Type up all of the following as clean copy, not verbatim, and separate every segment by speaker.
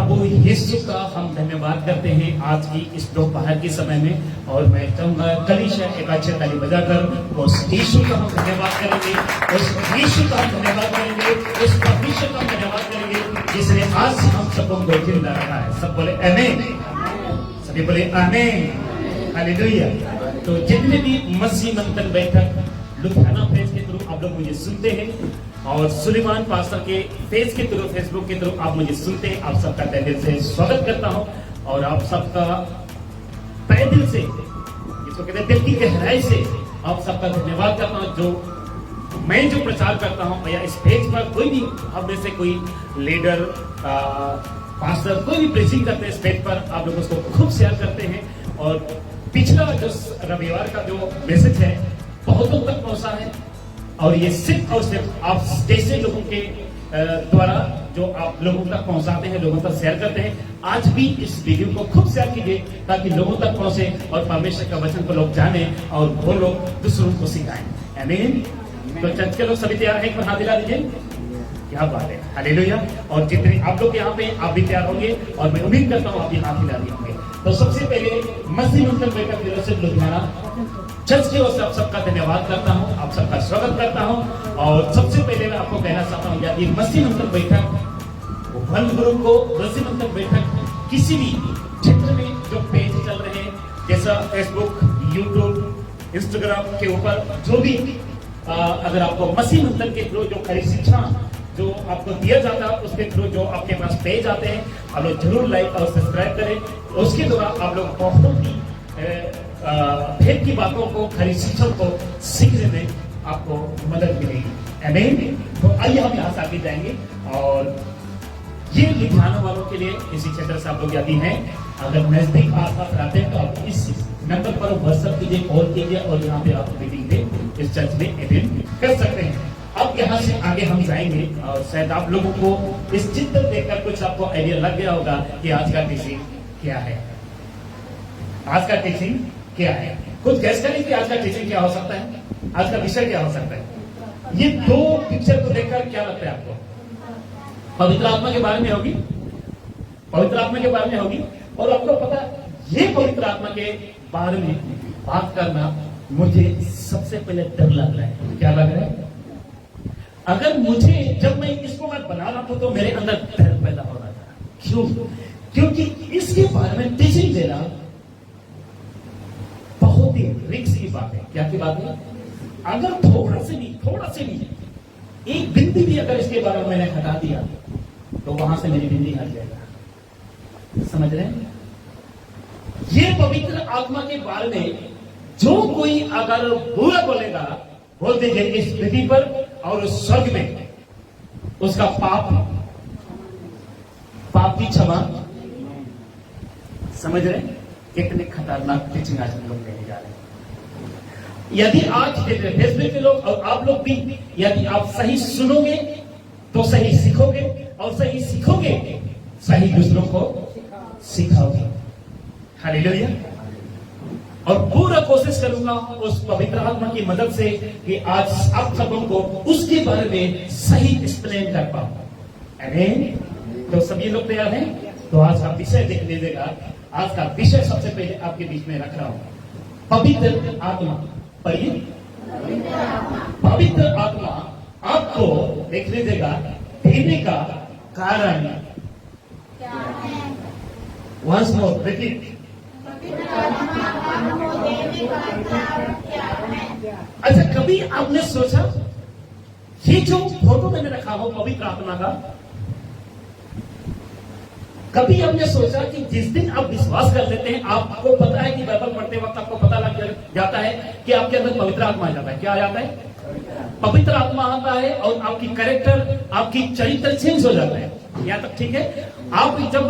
Speaker 1: प्रभु यीशु का हम धन्यवाद करते हैं आज की इस दोपहर के समय में। और मैं चाहूंगा कलीसिया एक अच्छे ताली बजाकर उस यीशु का हम धन्यवाद करेंगे, उस यीशु का हम धन्यवाद करेंगे, उस परमेश्वर का हम धन्यवाद करेंगे जिसने आज हम सबको जिंदा रखा है। सब बोले आमीन, सभी बोले आमीन, हालेलुया। तो जितने भी मसीह मंथन बैठक लुधियाना पेज के थ्रू आप लोग मुझे सुनते हैं और सुलेमान पास्टर के पेज के थ्रू, फेसबुक के थ्रू आप मुझे सुनते हैं, आप सबका तहे दिल से स्वागत करता हूं। और आप सबका तहे दिल से, जिसको कहते हैं दिल की गहराई से, आप सबका धन्यवाद करता हूं। जो मैं जो प्रचार करता हूं या इस पेज पर कोई भी हम में से कोई लीडर, पास्टर कोई भी प्रीचिंग करते हैं इस पेज पर, आप लोग उसको खूब शेयर करते हैं। और पिछला जो रविवार का जो मैसेज है बहुतों तक पहुंचा है। और ये सिर्फ और सिर्फ आप जैसे लोगों के द्वारा जो आप लोगों तक पहुंचाते हैं, लोगों तक शेयर करते हैं, आज भी इस वीडियो को खूब शेयर कीजिए ताकि लोगों तक पहुंचे और परमेश्वर का वचन को लोग जाने और वो लोग दूसरों को सिखाएं। आमीन। तो चर्च के लोग सभी तैयार हैं? हाथ दिला दीजिए। क्या बात है, हालेलुया। और जितने आप लोग यहाँ पे आप भी तैयार होंगे और मैं उम्मीद करता हूँ आप भी हाथ हिला दिए होंगे। तो सबसे पहले मसीह मंथन बैठक दिवस से लुधियाना चर्च की ओर से आप सबका धन्यवाद करता हूं, आप सबका स्वागत करता हूं। और सबसे पहले मैं आपको कहना चाहता हूं, यदि मसीह मंथन बैठक वन गुरु को मसीह मंथन बैठक किसी भी क्षेत्र में जो पेज चल रहे हैं, जैसा फेसबुक, यूट्यूब, इंस्टाग्राम के ऊपर जो भी अगर आपको मसीह मंथन के थ्रू जो खरी शिक्षा जो आपको दिया जाता है उसके थ्रू जो आपके पास पेज आते हैं, आप लोग जरूर लाइक और सब्सक्राइब करें। उसके द्वारा आप लोग बहुत ही भेद की बातों को, खरी शिक्षा को सीखने में आपको मदद मिलेगी। आमीन। तो आइए हम यहाँ से आगे जाएंगे। और ये लुधियाना वालों के लिए इसी क्षेत्र से आप लोग यदि हैं, अगर नजदीक आसपास रहते हैं तो आप इस नंबर पर व्हाट्सएप कीजिए, कॉल कीजिए और यहाँ पे आप मीटिंग पे इस चर्च में अटेंड कर सकते हैं। अब यहाँ से आगे हम जाएंगे और शायद आप लोगों को इस चित्र देखकर कुछ आपको आइडिया लग गया होगा कि आज का टीचिंग क्या है। आज का टीचिंग क्या है? कुछ गैस करें कि आज का टीचिंग क्या हो सकता है, आज का विषय क्या हो सकता है। ये दो पिक्चर को देखकर क्या लगता है आपको? पवित्र आत्मा के बारे में होगी, पवित्र आत्मा के बारे में होगी। और आपको पता ये पवित्र आत्मा के बारे में बात करना मुझे सबसे पहले डर लग रहा है। क्या लग रहा है? अगर मुझे जब मैं इसको मैं बना रहा था तो मेरे अंदर डर पैदा हो रहा था। क्यों? क्योंकि इसके बारे में टीचिंग देना बहुत ही रिस्क की बात है। क्या की बात है? अगर थोड़ा से भी एक बिंदी भी अगर इसके बारे में मैंने हटा दिया तो वहां से मेरी बिंदी हट जाएगा। समझ रहे हैं? ये पवित्र आत्मा के बारे में जो कोई अगर बुरा बोलेगा, बोल दीजिए इस पृथ्वी पर और उस स्वर्ग में उसका पाप की क्षमा। समझ रहे हैं? कितने खतरनाक टीचिंग आज हम लोग लेने जा रहे हैं। यदि आज फेसबुक के लोग और आप लोग भी यदि आप सही सुनोगे तो सही सीखोगे और सही सीखोगे सही दूसरों को सिखाओगे। हालेलुया। और पूरा कोशिश करूंगा उस पवित्र आत्मा की मदद से कि आज आप सबों को उसके बारे में सही एक्सप्लेन कर पाऊं। आमीन। तो सभी लोग तैयार हैं? तो आज का विषय देख लीजिएगा। आज का विषय सबसे पहले आपके बीच में रख रहा हूं, पवित्र आत्मा। पढ़िए, पवित्र आत्मा आपको देख लीजिएगा देने का कारण क्या है? Once more repeat. अच्छा, कभी आपने सोचा ये जो फोटो मैंने रखा हो पवित्र आत्मा का, कभी आपने सोचा कि जिस दिन आप विश्वास कर लेते हैं, आपको पता है कि बाइबल पढ़ते वक्त आपको पता लग जाता है कि आपके अंदर पवित्र आत्मा आ जाता है। क्या आ जाता है? पवित्र आत्मा आता है और आपकी कैरेक्टर, आपकी चरित्र चेंज हो जाता है। यहाँ तक ठीक है? आप जब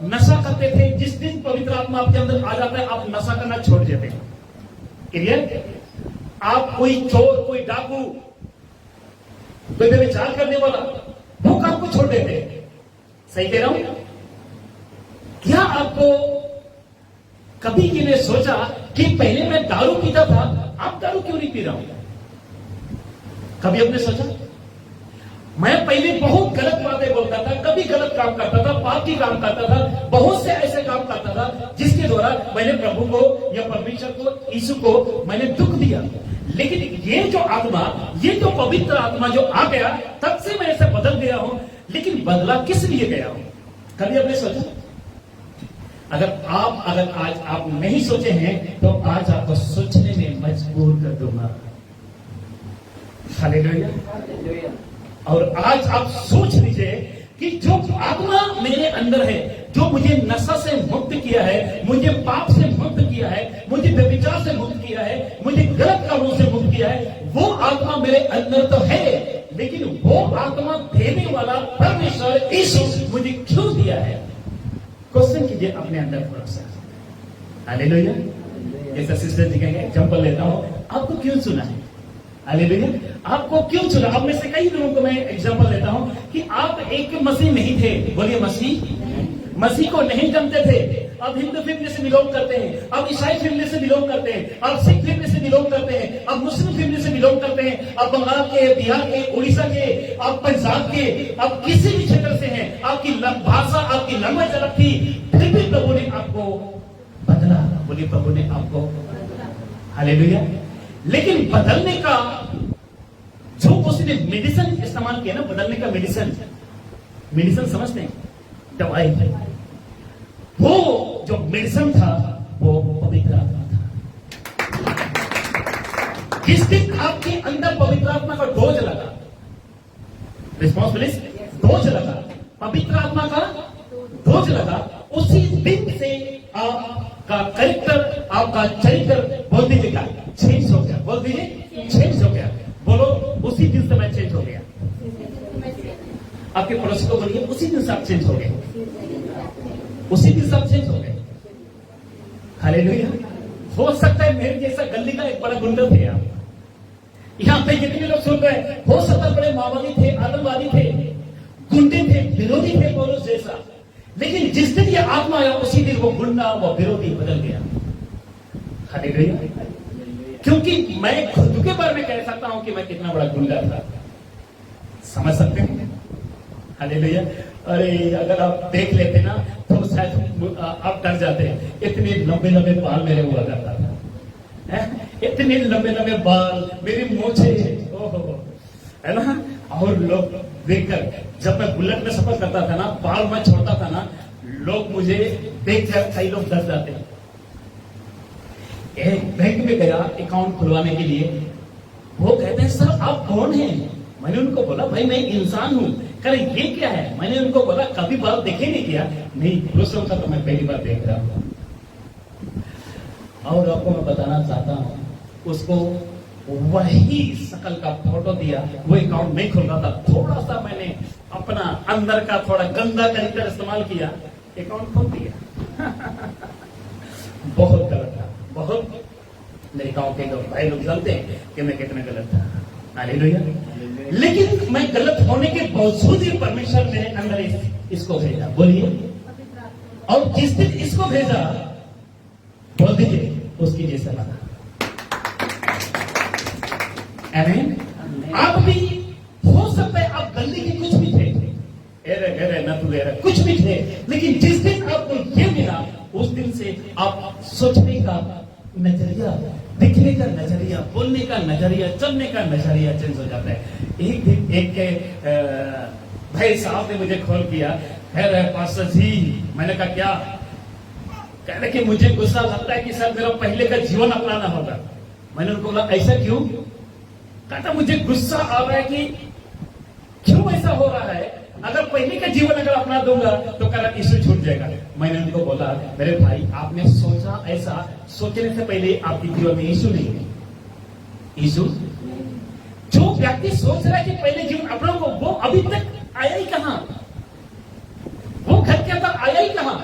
Speaker 1: नशा करते थे, जिस दिन पवित्र आत्मा आपके अंदर आ जाता है आप नशा करना छोड़ देते हैं। क्लियर? आप कोई चोर, कोई डाकू, कोई व्यभिचार करने वाला, वो काम को छोड़ देते हैं। सही कह रहा हूं? क्या आपको कभी किसी सोचा कि पहले मैं दारू पीता था, अब दारू क्यों नहीं पी रहा हूं? कभी आपने सोचा? मैं पहले बहुत गलत बातें बोलता था, कभी गलत काम करता था, पाप की काम करता था, बहुत से ऐसे काम करता था जिसके द्वारा मैंने प्रभु को या परमेश्वर को, यीशु को मैंने दुख दिया। लेकिन ये जो आत्मा, ये जो पवित्र आत्मा जो आ गया, तब से मैं ऐसे बदल गया हूं। लेकिन बदला किस लिए गया हूं? कभी आपने सोचा? अगर आज आप नहीं सोचे हैं तो आज आपको सोचने में मजबूर कर दूंगा। हालेलुया। और आज आप सोच लीजिए कि जो आत्मा मेरे अंदर है, जो मुझे नशा से मुक्त किया है, मुझे पाप से मुक्त किया है, मुझे व्यभिचार से मुक्त किया है, मुझे गलत कामों से मुक्त किया है, वो आत्मा मेरे अंदर तो है, लेकिन वो आत्मा देने वाला परमेश्वर यीशु मुझे क्यों दिया है? क्वेश्चन कीजिए अपने अंदर थोड़ा सा। हालेलुया। जैसा सिस्टर जी का एग्जांपल लेता हूं, आपको क्यों चुना है? हालेलुया। आपको क्यों चुना? आप में से कई लोगों को मैं एग्जांपल लेता हूं कि आप एक मसीह नहीं थे। बोलिए मसीह को नहीं जानते थे। अब हिंदू फैमिली से बिलोंग करते हैं, अब ईसाई फैमिली से बिलोंग करते हैं, अब सिख फैमिली से बिलोंग करते हैं, अब मुस्लिम फैमिली से बिलोंग करते हैं, अब बंगाल के, बिहार के, उड़ीसा के, अब पंजाब के, अब किसी भी क्षेत्र से हैं, आपकी भाषा, आपकी लैंग्वेज अलग थी, फिर भी प्रभु ने आपको बदला। बोलिए प्रभु ने आपको। हालेलुया। लेकिन बदलने का जो उसने मेडिसिन इस्तेमाल किया ना, बदलने का मेडिसिन समझते हैं? दवाई। वो जो मेडिसिन था वो पवित्र आत्मा था। जिस दिन आपके अंदर पवित्र आत्मा का डोज लगा, रिस्पॉन्सिबिलिटी डोज लगा, पवित्र आत्मा का डोज लगा, उसी दिन से आपका कैरेक्टर, आपका चरित्र, बोल दीजिएगा, चेंज हो गया। बोल दीजिए चेंज हो गया। बोलो उसी दिन से मैं चेंज हो गया। आपके पड़ोसी को बोलिए उसी दिन से आप चेंज हो गए, उसी दिन से आप चेंज हो गए। हालेलुया। हो सकता है मेरे जैसा गली का एक बड़ा गुंडा थे आप, यहां पे जितने लोग सुन रहे हैं, हो सकता है बड़े माओवादी थे, आतंकवादी थे, गुंडे थे, विरोधी थे पौलुस जैसा, लेकिन जिस दिन ये आत्मा आया उसी दिन वो गुंडा, वो विरोधी बदल गया। हालेलुया। क्योंकि मैं खुद के बारे में कह सकता हूं कि मैं कितना बड़ा गुंडा था। समझ सकते हैं? हालेलुया। अरे अगर आप देख लेते ना तो शायद आप डर जाते। इतने लंबे लंबे बाल मेरे हुआ करता था, इतने लंबे लंबे बाल, मेरी मोछे, ओहो, है ना। और लोग देखकर, जब मैं बुलेट में सफर करता था ना, बाल मैं छोड़ता था ना, लोग मुझे देखकर कई लोग डर जाते हैं। एक बैंक में गया अकाउंट खुलवाने के लिए, वो कहते हैं सर आप कौन हैं? मैंने उनको बोला भाई मैं इंसान हूं। करे ये क्या है? मैंने उनको बोला कभी बाल देखे नहीं किया। नहीं, पुरुषों का तो मैं पहली बार देख रहा हूं। और आपको मैं बताना चाहता हूं, उसको वही शकल का फोटो दिया, वो अकाउंट नहीं खुल रहा था, थोड़ा सा मैंने अपना अंदर का थोड़ा गंदा तरीका इस्तेमाल किया, अकाउंट खोल दिया। बहुत गलत था, बहुत। मेरे गांव के लोग, भाई लोग जानते हैं कि मैं कितना गलत था। हालेलुया। लेकिन मैं गलत होने के बावजूद ही परमेश्वर मेरे अंदर इसको भेजा। बोलिए। और जिस दिन इसको भेजा, बोल दीजिए उसकी जैसा लगा। आमीन। आप भी हो सकता है आप गंदगी के कुछ भी थे, कुछ भी थे, लेकिन जिस दिन आपको ये मिला, उस दिन से आप सोचने का नजरिया, दिखने का नजरिया, बोलने का नजरिया, चलने का नजरिया चेंज हो जाता है। एक दिन एक भाई साहब ने मुझे कॉल किया, कह रहे पास्टर जी, मैंने कहा क्या? कह रहे कि मुझे गुस्सा लगता है कि सर मेरा पहले का जीवन अपनाना होगा। मैंने उनको बोला ऐसा क्यों? कहता मुझे गुस्सा आ रहा है कि क्यों ऐसा हो रहा है, अगर पहले का जीवन अगर अपना दूंगा तो कह रहा यीशु छूट जाएगा। मैंने उनको बोला मेरे भाई आपने सोचा ऐसा, सोचने से पहले आपके जीवन में यीशु नहीं है। यीशु जो व्यक्ति सोच रहा है कि पहले जीवन अपना को, वो अभी तक आया ही कहां? वो घर के अंदर आया ही कहां?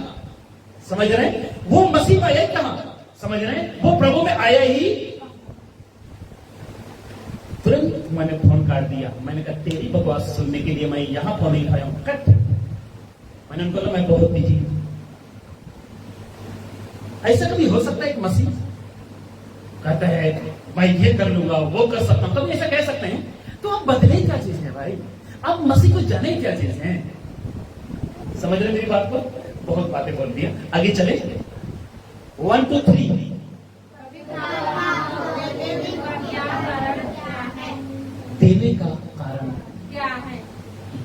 Speaker 1: समझ रहे हैं? वो मसीह में आया ही कहां? समझ रहे हैं? वो प्रभु में आया ही। तुरंत मैंने फोन काट दिया। मैंने कहा तेरी बकवास सुनने के लिए मैं यहां फोन नहीं खाया हूं, कट। मैंने उनको बोला मैं बहुत बिजी हूं। ऐसा कभी हो सकता है एक मसीह कहता है मैं ये कर लूंगा, वो कर सकता हूं, कभी ऐसा कह सकते हैं? तो आप बदले क्या चीज है भाई? आप मसीह को जाने क्या चीज है? समझ रहे मेरी बात को? बहुत बातें बोल दिया, आगे चले। 1 2 3। देने का कारण
Speaker 2: क्या है?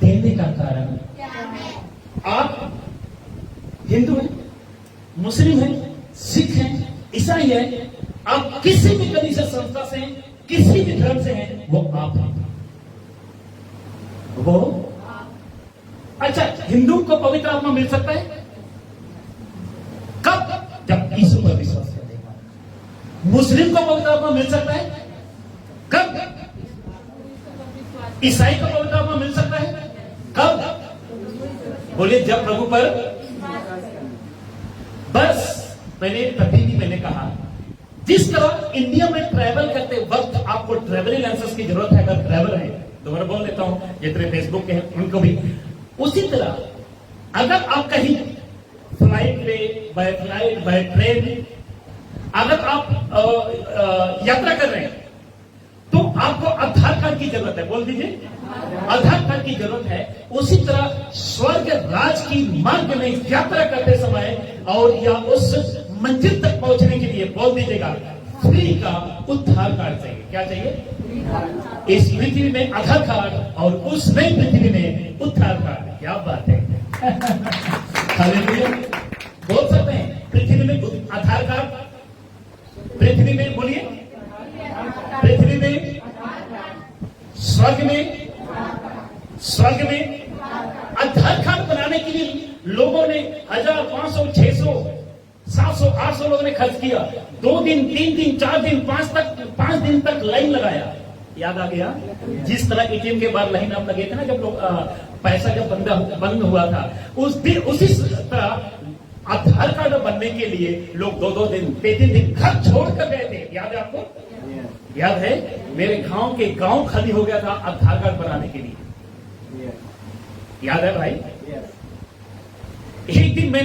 Speaker 1: देने का कारण
Speaker 2: क्या है?
Speaker 1: आप हिंदू हैं, मुस्लिम हैं, सिख हैं, ईसाई हैं, आप किसी भी कलीसिया संस्था से हैं, किसी भी धर्म से हैं, वो आप हैं। वो अच्छा, हिंदू को पवित्र आत्मा मिल सकता है कब? जब यीशु पर विश्वास करेगा। मुस्लिम को पवित्र आत्मा मिल सकता है कब? ईसाई को पवित्र आत्मा मिल सकता है कब? बोलिए, जब प्रभु पर। बस मैंने कहा, जिस तरह इंडिया में ट्रैवल करते वक्त आपको ट्रैवलिंग लाइसेंस की जरूरत है अगर ड्राइवर है, दोबारा बोल लेता हूं, जितने फेसबुक के हैं उनको भी, उसी तरह अगर आप कहीं फ्लाइट पे, बाय फ्लाइट, बाय ट्रेन, अगर आप यात्रा कर रहे हैं तो आपको आधार कार्ड की जरूरत है। बोल दीजिए, आधार कार्ड की जरूरत है। उसी तरह स्वर्ग राज की मार्ग में यात्रा करते समय और या उस मंजिल तक पहुंचने के लिए, बोल दीजिएगा, फ्री का उद्धार कार्ड चाहिए। क्या चाहिए? इस पृथ्वी में आधार कार्ड और उस नई पृथ्वी में उद्धार कार्ड। क्या बात है! हालेलुया! बोल सकते हैं, पृथ्वी में आधार कार्ड, पृथ्वी में, बोलिए, पृथ्वी में, स्वर्ग में, स्वर्ग में आधार कार्ड बनाने के लिए लोगों ने 1000, 500, 600, 700, 800 लोगों ने खर्च किया। 2 दिन, 3 दिन, 4 दिन, 5 दिन तक लाइन लगाया। याद आ गया? जिस तरह एटीएम के बाहर लाइन आप लगे थे ना, जब लोग पैसा जब बंद हुआ था, उसी तरह आधार कार्ड बनने के लिए लोग 2-2 दिन, 3-3 दिन घर छोड़कर गए थे। याद है आपको? याद है? मेरे गांव खाली हो गया था आधार कार्ड बनाने के लिए। याद है भाई? एक दिन मैं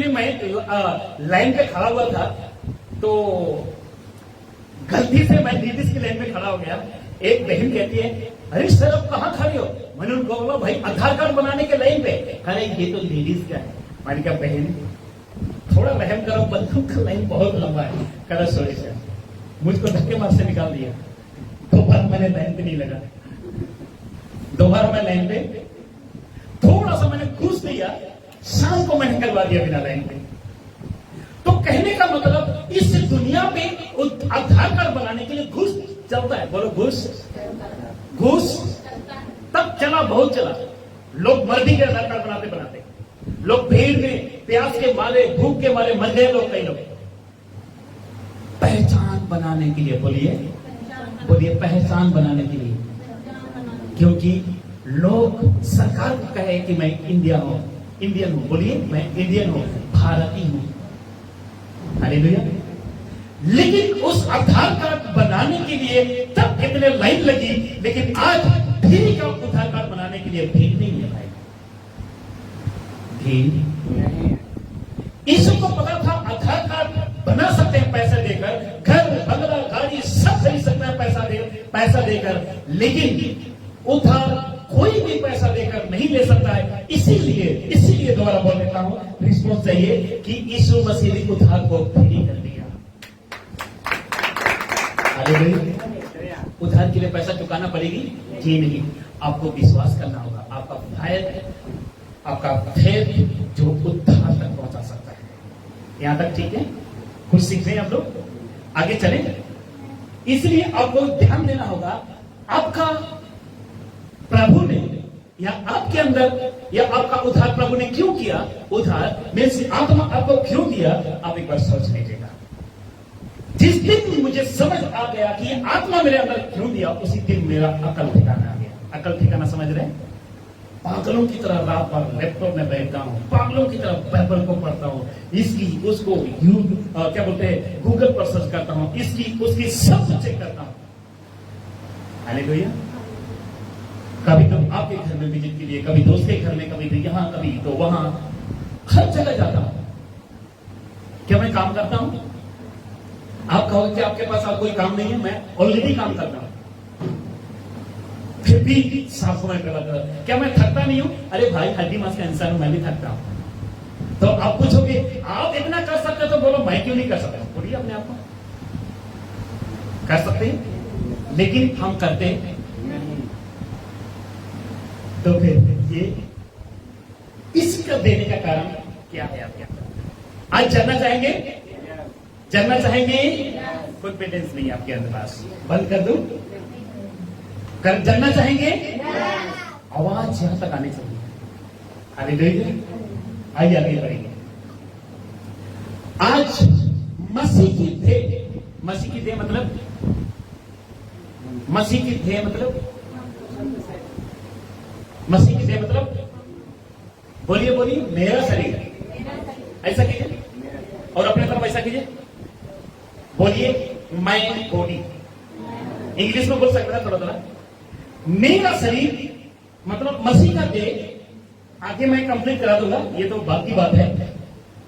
Speaker 1: लाइन पे खड़ा हुआ था, तो गलती से मैं लेडीज की लाइन में खड़ा हो गया। एक बहन कहती है, अरे सर आप कहाँ खड़े हो? मैंने उनको बोला, भाई आधार कार्ड बनाने के लाइन पे। अरे ये तो लेडीज का है। मैंने कहा, बहन थोड़ा रहम करो, बंदूक का लाइन बहुत लंबा है। करा सॉरी सर, मुझको धक्के मार से निकाल दिया। दोबारा मैंने लाइन पे नहीं लगा, दोबारा मैं लाइन पे थोड़ा सा मैंने घुस दिया, शाम को मैंने निकलवा दिया बिना लाइन पे। तो कहने का मतलब, इस दुनिया पे आधार कार्ड बनाने के लिए घुस चलता है। बोलो, घुस तब चला, बहुत चला। लोग मर भी गए आधार कार्ड बनाते बनाते। लोग भीड़ में प्यास के मारे, भूख के मारे मर गए लोग, कई लोग। पहचान बनाने के लिए, बोलिए पहचान बनाने के लिए, क्योंकि लोग सरकार को कहे कि मैं इंडियन हूं, बोलिए मैं इंडियन हूं, भारतीय हूं। हालेलुया! लेकिन उस आधार कार्ड बनाने के लिए तब कितने लाइन लगी, लेकिन आज भीड़ का आधार कार्ड बनाने के लिए भीड़ नहीं है भाई, भीड़। यीशु को पता था आधार कार्ड बना सकते हैं पैसे देकर, घर बंगला गाड़ी सब खरीद सकते हैं पैसा देकर, लेकिन उधार कोई भी पैसा देकर नहीं ले सकता है। इसीलिए दोबारा बोल देता हूं, रिस्पॉन्स चाहिए कि यीशु मसीह ने उधार को फ्री कर दिया। उधार के लिए पैसा चुकाना पड़ेगी? जी नहीं, आपको विश्वास करना होगा। आपका फेथ जो उद्धार तक पहुंचा सकता है। यहां तक ठीक है? कुछ सीख रहे हैं आप लोग? आगे चलें। इसलिए आपको ध्यान देना होगा, आपका प्रभु ने या आपके अंदर या आपका उद्धार प्रभु ने क्यों किया? उद्धार मीन्स आत्मा आपको क्यों दिया? आप एक बार सोच लीजिएगा। जिस दिन मुझे समझ आ गया कि ये आत्मा मेरे अंदर क्यों दिया, उसी दिन मेरा अकल ठिकाना आ गया। अकल ठिकाना समझ रहे हैं? पागलों की तरह रात भर लैपटॉप में बैठता हूं, पागलों की तरह बाइबल को पढ़ता हूं, इसकी उसको क्या बोलते हैं, गूगल पर सर्च करता हूं, इसकी उसकी सब चेक करता हूं। हालेलुया! कभी तो आपके घर में विजिट के लिए, कभी दोस्त के घर में, कभी तो यहां, कभी तो वहां, हर जगह जाता हूं। क्या मैं काम करता हूं? आप कहोगे कि आपके पास कोई काम नहीं है। मैं ऑलरेडी काम करता हूं, फिर भी साफ सफाई करवाता हूं। क्या मैं थकता नहीं हूं? अरे भाई, हड्डी मांस का इंसान हूं, मैं भी थकता हूं। तो आप पूछोगे आप इतना कर सकते तो बोलो मैं क्यों नहीं कर सकता? बोलिए अपने आप को, कर सकते हैं लेकिन हम करते हैं। तो फिर ये इसका देने का कारण क्या है? आप क्या आज जानना चाहेंगे? जानना चाहेंगे? कॉन्फिडेंस नहीं आपके अंदर, पास बंद कर दो। जानना चाहेंगे? आवाज यहां तक आनी चाहिए। हालेलुया। आइए आगे बढ़ेंगे। आज मसीह की देह, मसीह की देह मतलब, मसीह की देह मतलब, मसीह की देह मतलब, बोलिए बोलिए, मेरा शरीर। ऐसा कीजिए और अपने तरफ ऐसा कीजिए, बोलिए मैं बॉडी। इंग्लिश में बोल सकते हैं थोड़ा थोड़ा। मेरा शरीर मतलब मसीह का देह। आगे मैं कंप्लीट करा दूंगा, ये तो बाकी बात है।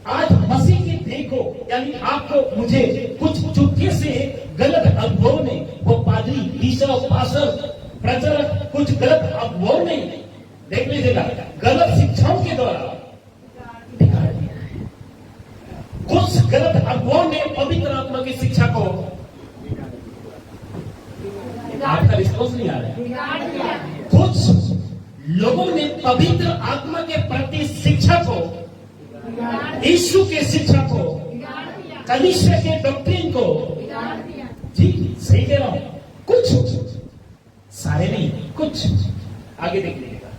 Speaker 1: आज मसीह की देह को, यानी आपको मुझे कुछ चुपके से गलत अफवाहों ने, वो पादरी, बिशप, पास्टर, प्रचारक, कुछ गलत अफवाहों ने, देख लीजिएगा, गलत शिक्षाओं के द्वारा बिगाड़ दिया है। कुछ गलत अफवाहों ने पवित्र आत्मा की शिक्षा को, आपका रिस्पॉन्स नहीं आ रहा है। कुछ लोगों ने पवित्र आत्मा के प्रति शिक्षा को, यीशु के शिक्षा को, कलीसिया के डॉक्ट्रिन को, जी सही कह रहा हूं, कुछ, सारे नहीं, कुछ। आगे देख लीजिएगा,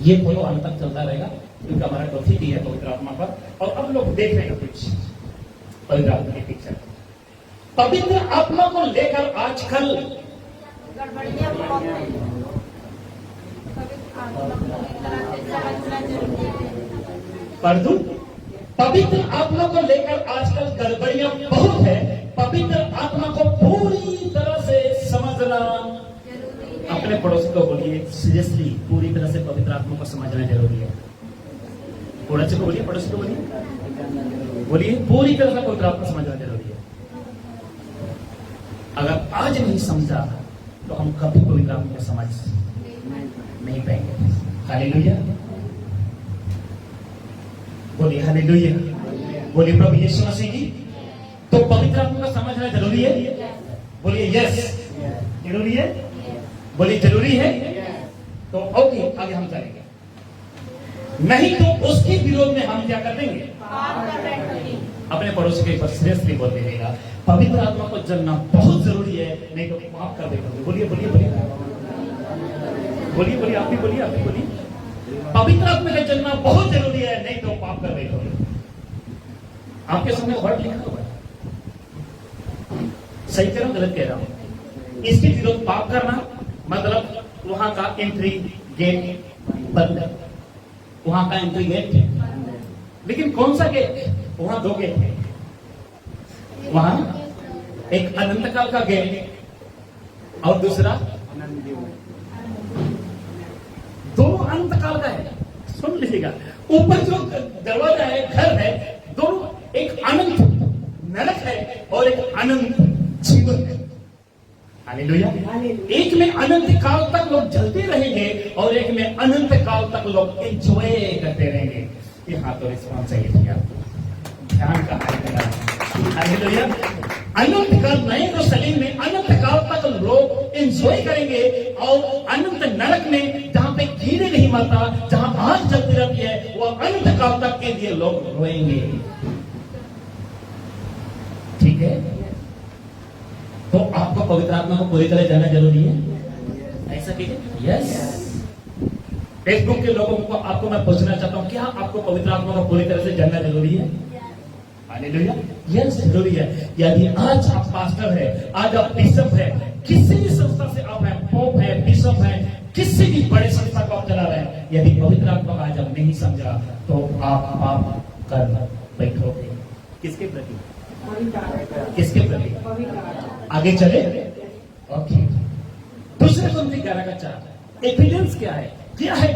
Speaker 1: ये फॉलो अंत तक चलता रहेगा क्योंकि हमारा टॉपिक ही है पवित्र आत्मा पर। और अब लोग देख रहे हैं कुछ पवित्र आत्मा के पिक्चर। पवित्र आत्मा को लेकर आजकल पढ़ दूं? पवित्र आत्मा को लेकर आजकल गड़बड़ियां बहुत है। पवित्र आत्मा को पूरी तरह से समझना, अपने पड़ोसी को बोलिए सीरियसली, पूरी तरह से पवित्र आत्मा को समझना जरूरी है। पड़ोसी को बोलिए, पड़ोसी को बोलिए, बोलिए पूरी तरह से पवित्र आत्मा समझना जरूरी है। अगर आज नहीं समझा तो हम कभी पवित्र आत्मा को समझ नहीं पाएंगे। हालेलुया, बोलिए हालेलुया, बोलिए प्रभु यीशु मसीह की। तो पवित्र आत्मा को समझना जरूरी है। बोलिए यस, जरूरी है। बोलिए जरूरी है। तो ओके, आगे हम चलेंगे। नहीं तो उसके विरोध में हम क्या कर देंगे? अपने पड़ोसी के ऊपर सीरियसली बोल देगा, पवित्र आत्मा को जानना बहुत जरूरी है, नहीं तो पाप कर देगा। बोलिए बोलिए बोलिए बोलिए बोलिए, आप भी बोलिए, आप भी बोलिए। पवित्र आत्मा का जन्म बहुत जरूरी है, नहीं तो पाप कर बैठो। आपके सामने वर्ड लिखा हुआ है, सही कह रहा हूं गलत कह रहा हूं? इसके विरोध पाप करना मतलब वहां का एंट्री गेट बंद, वहां का एंट्री गेट। लेकिन कौन सा गेट? वहां दो गेट है। वहां एक अनंत काल का गेट और दूसरा दोनों अनंत काल का है। सुन लीजिएगा, ऊपर जो दरवाजा है, घर है, दोनों एक अनंत नरक है और एक अनंत जीवन है। हालेलुया। एक में अनंत काल तक लोग जलते रहेंगे और एक में अनंत काल तक लोग एंजॉय करते रहेंगे। यहाँ तो रिस्पॉन्स चाहिए थी आपको, ध्यान का। हालेलुया। अनंत काल नए यरूशलेम में अनंत काल तक लोग एंजॉय करेंगे और अनंत नरक में जहां पे कीड़े नहीं मरता, जहां आग जलती रहती है, वो अनंत काल तक के लिए लोग रोएंगे। ठीक है, तो आपको पवित्र आत्मा को पूरी तरह जानना जरूरी है। ऐसा कीजिए यस। फेसबुक के लोगों को आपको मैं पूछना चाहता हूं, क्या आपको पवित्र आत्मा को पूरी तरह से जानना जरूरी है? हालेलुया, यस जरूरी है। यदि आज आप पास्टर है, आज आप बिशप है, किसी भी संस्था से आप हैं, पोप है, बिशप है, किसी भी बड़े संस्था को आप चला रहे हैं, यदि पवित्र आत्मा का आज आप नहीं समझा तो आप पाप कर बैठोगे। किसके प्रति? किसके प्रति? आगे चले। ओके, दूसरे पंक्ति 11 का 4 एविडेंस क्या है? क्या है?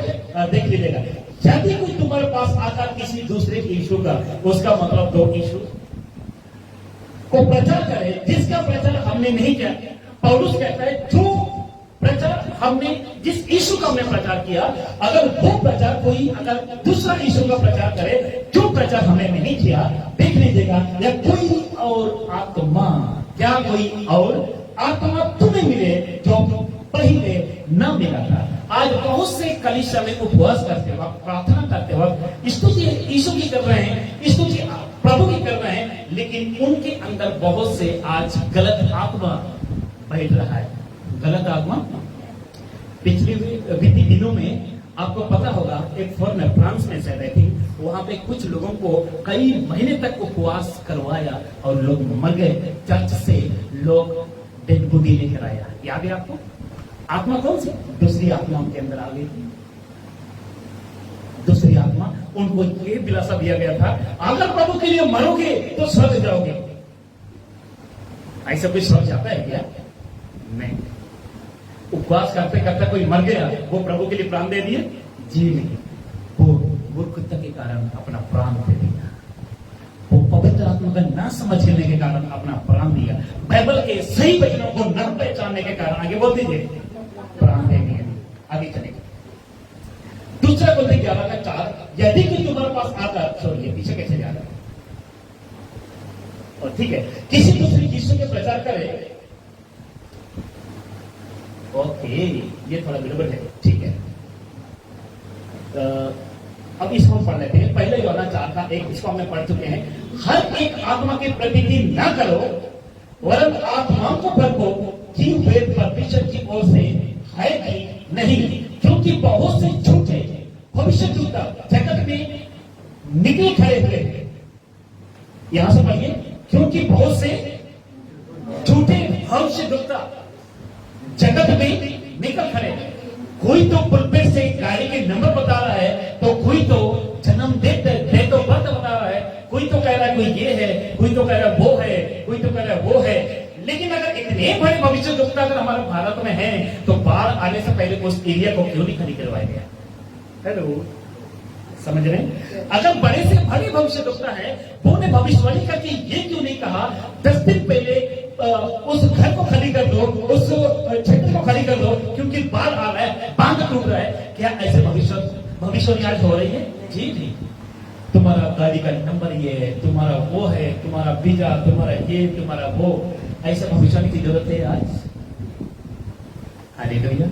Speaker 1: देख लीजिएगा। यदि कोई तुम्हारे पास आकर किसी दूसरे यीशु का, उसका मतलब दो यीशु को प्रचार करे जिसका प्रचार हमने नहीं किया, पौलुस कहता है जो प्रचार हमने जिस यीशु का हमने प्रचार किया, अगर वो प्रचार कोई अगर दूसरा यीशु का प्रचार करे जो प्रचार हमने नहीं किया, देख लीजिएगा, या कोई और आत्मा, क्या कोई और आत्मा तुम्हें मिले जो पहले न मिला था। आज बहुत से कलीसिया में उपवास करते वक्त, प्रार्थना करते वक्त स्तुति यीशु की कर रहे हैं, स्तुति प्रभु की कर रहे हैं, लेकिन उनके अंदर बहुत से आज गलत आत्मा बैठ रहा है। गलत आत्मा पिछले बीते दिनों में आपको पता होगा, एक फॉरेनर फ्रांस में से आई थिंक, वहां पे कुछ लोगों को कई महीने तक उपवास करवाया और लोग मर गए। चर्च से लोग डेड बॉडी लेकर आया। याद है आपको? आत्मा कौन सी? दूसरी आत्मा उनके अंदर आ गई थी। दूसरी आत्मा, उनको ये दिलासा दिया गया था, अगर प्रभु के लिए मरोगे तो स्वर्ग जाओगे। ऐसा कोई स्वर्ग जाता है क्या? नहीं। उपवास करते करते कोई मर गया, वो प्रभु के लिए प्राण दे दिए? जी नहीं, वो मूर्खता के कारण अपना प्राण दे दिया। वो पवित्र आत्मा का ना समझने के कारण अपना प्राण दिया। बाइबल के सही वचनों को न पहचानने के कारण, आगे बोल दीजिए, प्राण दे दिए। आगे चलेंगे। दूसरा बोलते 11:4, यदि कोई तुम्हारे पास आता, छोड़िए पीछे कैसे जा रहा है, और ठीक है, किसी दूसरे यीशु के प्रचार करे, ओके, ये थोड़ा गड़बड़ है, ठीक है। अब इसको हम पढ़ लेते हैं। पहले योना 4:1, इसको हमने पढ़ चुके हैं। हर एक आत्मा की प्रतीति न करो, वरन आत्माओं को परखो कि वे परमेश्वर की ओर से है कि नहीं, क्योंकि बहुत से झूठे भविष्यद्वक्ता जगत में निकल खड़े हुए हैं। यहां से पढ़िए, क्योंकि बहुत से झूठे भविष्यद्वक्ता जगत में निकल खड़े। कोई तो पुलपिट से गाड़ी के नंबर बता रहा है, तो कोई तो जन्म डेट ऑफ बर्थ बता रहा है, कोई तो कह रहा है कोई ये है, कोई तो कह रहा है वो है, कोई तो कह रहा है वो है। लेकिन अगर इतने बड़े भविष्यद्वक्ता अगर हमारे भारत में हैं, तो बाढ़ आने से पहले उस एरिया को क्यों नहीं खाली करवाया गया? हेलो, समझ रहे हैं? अगर बड़े से बड़े भविष्यद्वक्ता है, वो ने भविष्यवाणी करके ये क्यों नहीं कहा 10 दिन पहले उस घर को खाली कर दो, उस क्षेत्र को खाली कर दो, क्योंकि बाढ़ आ रहा है, बांध टूट रहा है? क्या ऐसे भविष्यवाणी आज हो रही है? जी नहीं। तुम्हारा गाड़ी का नंबर ये है, तुम्हारा वो है, तुम्हारा वीजा, तुम्हारा ये, तुम्हारा वो, ऐसे भविष्यवाणी की जरूरत है आज? हालेलुया।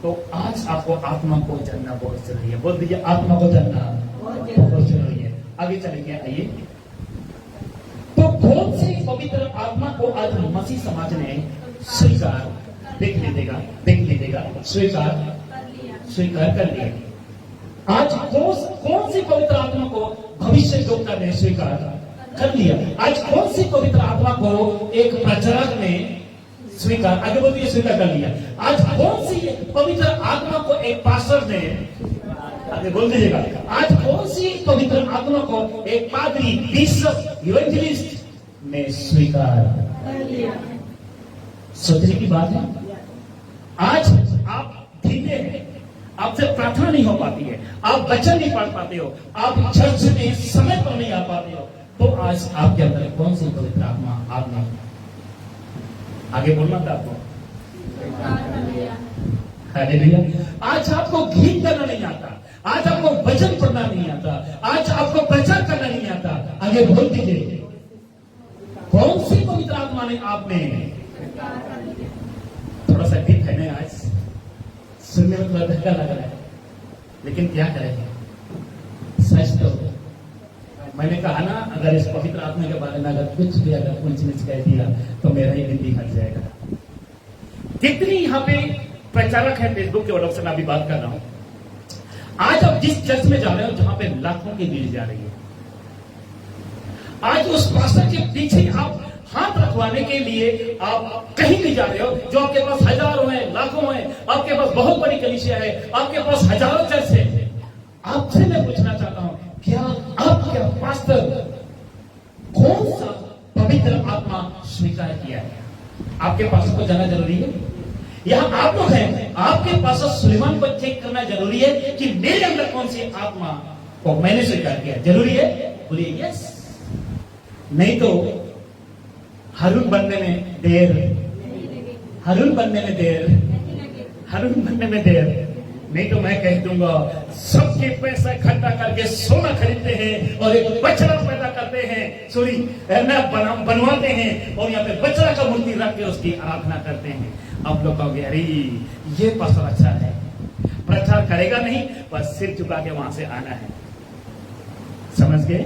Speaker 1: तो आज आपको आत्मा को जानना बहुत जरूरी है। बोल दीजिए, आत्मा को जानना बहुत जरूरी है। आगे चलेंगे, आइए। तो कौन सी पवित्र आत्मा को आज मसीह समाज ने स्वीकार, देख लीजिएगा, स्वीकार कर लिया। आज कौन सी पवित्र आत्मा को भविष्यद्वक्ता ने स्वीकार कर लिया? आज कौन सी पवित्र आत्मा को एक प्रचारक ने स्वीकार, आगे बोलते स्वीकार कर लिया? आज कौन सी पवित्र आत्मा को एक पास्टर ने, आगे बोल दीजिएगा, आज कौन सी पवित्र आत्मा को एक पादरी, बिशप, इवेंजलिस्ट ने स्वीकार कर लिया? सोचने की बात है। आज आप धीरे हैं, आपसे प्रार्थना नहीं हो पाती है, आप वचन नहीं पढ़ पाते हो, आप चर्च में समय पर नहीं आ पाते हो, तो आज आपके अंदर कौन सी पवित्र आत्मा आगे बोलना था आपको? हालेलुया। आज आपको गीत करना नहीं आता, आज आपको वचन पढ़ना नहीं आता, आज आपको प्रचार करना नहीं आता, आगे बोल दीजिए, कौन सी पवित्र आत्मा ने आप में? थोड़ा सा ठीक है ना, आज सुनने में थोड़ा धक्का लग रहा है, लेकिन क्या करेंगे? सच तो मैंने कहा ना, अगर इस पवित्र आत्मा के बारे में अगर कुछ भी अगर ऊंच-नीच कह दिया तो मेरा ही बिंदी हट जाएगा। कितनी यहाँ पे प्रचारक है फेसबुक के व्हाट्सएप में अभी बात कर रहा हूं। आज आप जिस चर्च में जा रहे हो जहां पे लाखों की भीड़ जा रही है, आज उस पास्टर के पीछे आप हाथ रखवाने के लिए आप कहीं भी जा रहे हो, जो आपके पास हजारों हैं, लाखों हैं, आपके पास बहुत बड़ी कलीसिया है, आपके पास हजारों चर्च है। आपसे मैं पूछना चाहता हूं, क्या आपका पास्टर कौन सा पवित्र आत्मा स्वीकार किया है? आपके पास्टर को जाना जरूरी है? यहां आप लोग हैं, आपके पास्टर सुलेमान को चेक करना जरूरी है कि मेरे अंदर कौन सी आत्मा को मैंने स्वीकार किया? जरूरी है? बोलिए यस। नहीं तो हारून बनने में देर हरून बनने में देर, नहीं तो मैं कह दूंगा सबके पैसा इकट्ठा करके सोना खरीदते हैं और एक बछड़ा पैदा करते हैं, सॉरी बनवाते हैं और यहाँ पे बछड़ा का मूर्ति रख के उसकी आराधना करते हैं। अब लोग कहोगे अरे ये पास्टर अच्छा है, प्रचार करेगा नहीं, बस सिर झुका के वहां से आना है। समझ गए?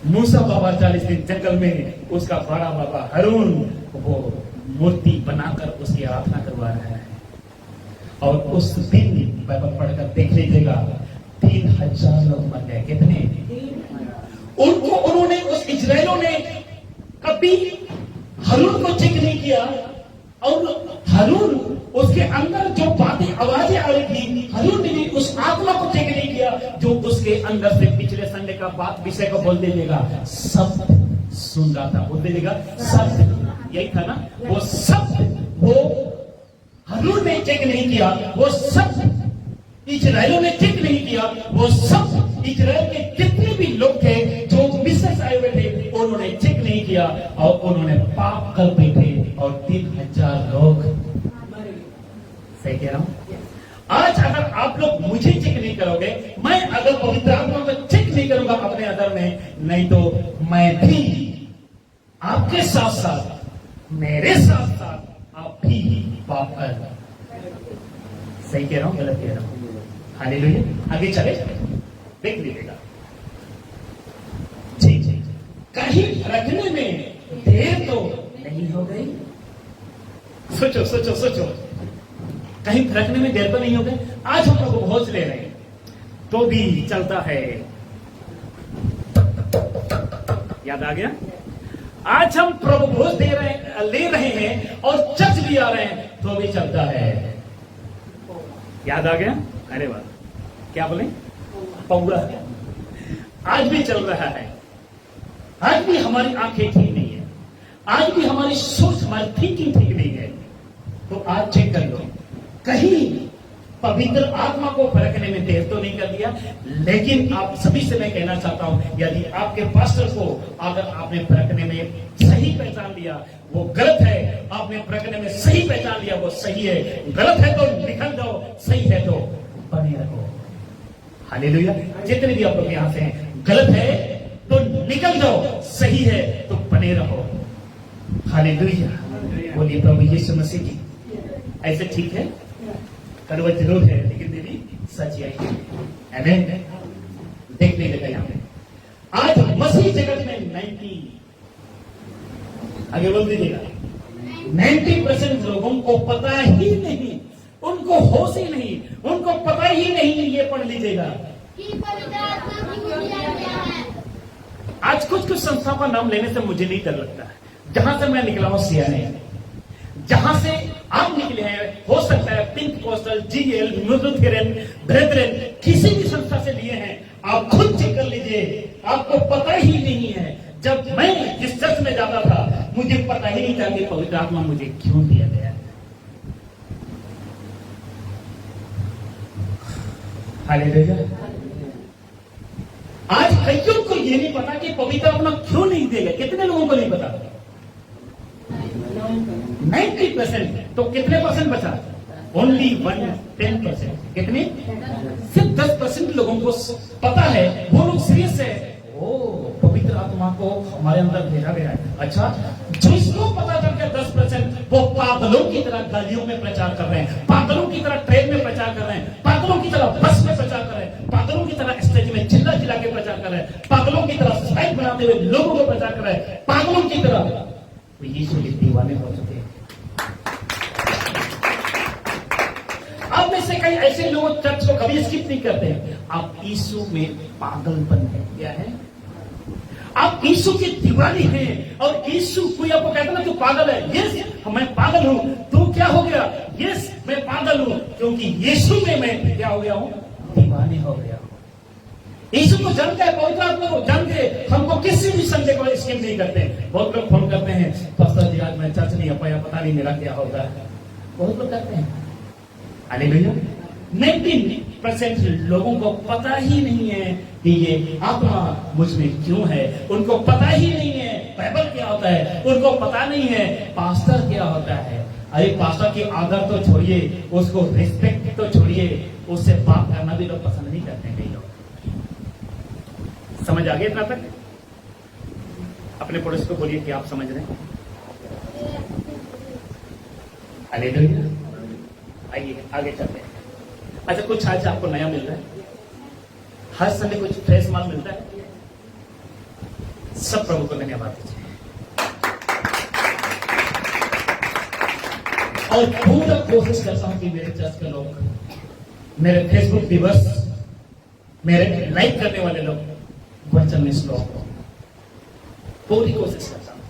Speaker 1: मूसा बाबा 40 दिन जंगल में, उसका बड़ा बाबा हारून वो मूर्ति बनाकर उसकी आराधना करवा रहा है। और उस दिन बाइबल पढ़कर देख लीजिएगा 3000 लोग मर गए। कितने? उन्होंने उस इजरायलों ने कभी हारून को चेक नहीं किया और हारून उसके अंदर जो बातें आवाजें आ रही थी, हारून ने भी उस आत्मा को चेक नहीं किया जो उसके अंदर से पिछले संडे का बात विषय को बोल दीजिएगा सब सुन रहा था। बोल दीजिएगा सब, यही था ना, वो सब वो हारून ने चेक नहीं किया, वो सब इजरायलों ने चेक नहीं किया, वो सब इजराइल के जितने भी लोग थे जो मिस्र आए हुए थे उन्होंने चेक नहीं किया और उन्होंने पाप कर बैठे और 3000 लोग। सही कह रहा हूं? आज अगर आप लोग मुझे चेक नहीं करोगे, मैं अगर पवित्र आत्मा को चेक नहीं करूंगा अपने अंदर में, नहीं तो मैं भी आपके साथ साथ, मेरे साथ साथ आप भी पाप कर। सही कह रहा हूं, गलत कह रहा हूं? हालेलुया। आगे चले, देख लीजिएगा। जी जी, कहीं रखने में देर तो नहीं हो गई? सोचो सोचो सोचो, कहीं रखने में देर तो नहीं हो गई? आज हम लोग भोज ले रहे हैं तो भी चलता है, याद आ गया? आज हम प्रभु भोज ले रहे हैं और चर्च भी आ रहे हैं तो भी चलता है। याद आ गया? अरे वाह, क्या बोले? पौड़ा आज भी चल रहा है। आज भी हमारी आंखें ठीक नहीं है, आज भी हमारी सोच, हमारी थिंकिंग ठीक नहीं है। तो आज चेक कर लो, कहीं पवित्र आत्मा को परखने में देर तो नहीं कर दिया। लेकिन आप सभी से मैं कहना चाहता हूं, यदि आपके पास्टर को अगर आपने परखने में सही पहचान लिया वो गलत है, आपने परखने में सही पहचान लिया वो सही है, गलत है तो निकल जाओ, सही है तो बने रहो। हालेलुया। जितने भी आप लोग यहां से हैं, गलत है तो निकल जाओ, सही है तो बने रहो। हालेलुया। बोलिए प्रभु यीशु मसीह की। ऐसे ठीक है, कड़वा जरूर है लेकिन मेरी सच्चाई है। आमीन। देख लीजिएगा यहां पे आज मसीह जगत में 90, आगे बोल दीजिएगा, 90% लोगों को पता ही नहीं, उनको होश ही नहीं, उनको पता ही नहीं। ये पढ़ लीजिएगा, आज कुछ कुछ संस्थाओं का नाम लेने से मुझे नहीं डर लगता है। जहां से मैं निकला हूं सियाने, जहां से आप निकले हैं, हो सकता है पिंक कोस्टल, जीएल, लुथेरन, ब्रेथरेन, किसी भी संस्था से लिए हैं, आप खुद चेक कर लीजिए, आपको पता ही नहीं है। जब मैं जिस चर्च में जाता था मुझे पता ही नहीं था कि पवित्र आत्मा मुझे क्यों दिया गया। हालेलुया। आज कईयों को ये नहीं पता कि पवित्र आत्मा क्यों नहीं देगा। कितने लोगों को नहीं पता? 90%। तो कितने परसेंट बचा? ओनली 10%। कितने? सिर्फ 10% लोगों को पता है, वो लोग सीरियस है। ओ पवित्र आत्मा को हमारे अंदर भेजा गया है। अच्छा, जिसको पता चल गया 10%, वो पागलों की तरह गलियों में प्रचार कर रहे हैं, पागलों की तरह ट्रेन में प्रचार कर रहे हैं, पागलों की तरह बस में प्रचार कर रहे हैं, पागलों की तरह स्टेज में चिल्ला चिल्ला के प्रचार कर रहे हैं, पागलों की तरह साइड बनाते हुए लोगों को प्रचार कर रहे हैं, पागलों की तरह। वो यीशु के दीवाने हो चुके हैं। आप में से कई ऐसे लोग चर्च को कभी स्किप नहीं करते हैं। आप यीशु में पागलपन है। क्या है? आप यीशु के दीवाने हैं और यीशु कोई आपको कहता ना तू पागल है, यस मैं पागल हूं। तू क्या हो गया? यस मैं पागल हूं, क्योंकि यीशु में मैं क्या हो गया हूं? दीवाने हो गया हूं। यीशु को जानते हैं, पवित्र आत्मा को जानते, हमको किसी भी संडे को स्किप नहीं करते। बहुत लोग फोन करते हैं, पास्टर जी आज मैं चर्च नहीं आ पाया, पता नहीं मेरा क्या होगा। बहुत लोग करते हैं। हालेलुया। 90% लोगों को पता ही नहीं है कि ये आत्मा मुझ में क्यों है। उनको पता ही नहीं है बाइबल क्या होता है, उनको पता नहीं है पास्टर क्या होता है। अरे पास्टर की आदर तो छोड़िए, उसको रिस्पेक्ट तो छोड़िए, उससे बात करना भी लोग पसंद नहीं करते हैं कई लोग। समझ आ गया इतना तक? अपने पड़ोस को बोलिए कि आप समझ रहे हैं। हालेलुया। आइए आगे चलते हैं। अच्छा, कुछ आज आपको नया मिल रहा है, हर समय कुछ फ्रेश माल मिलता है। सब प्रभु को धन्यवाद दीजिए। और पूरा कोशिश करता हूं कि मेरे चर्च के लोग, मेरे फेसबुक व्यूअर्स, मेरे लाइक करने वाले लोग वचन में स्लो हो, पूरी कोशिश करता हूं।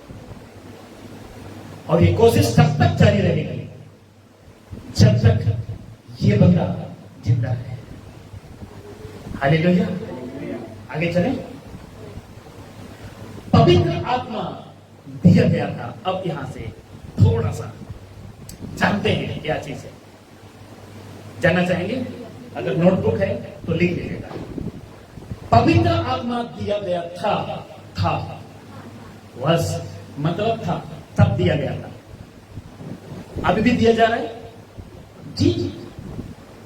Speaker 1: और ये कोशिश तब तक जारी रहेगी जब तक ये बंदा जिंदा है। हालेलुया। आगे चलें। पवित्र आत्मा दिया गया था। अब यहां से थोड़ा सा जानते हैं क्या चीज है, जानना चाहेंगे? अगर नोटबुक है तो लिख लीजिएगा। पवित्र आत्मा दिया गया था बस मतलब था, तब दिया गया था। अभी भी दिया जा रहा है जी।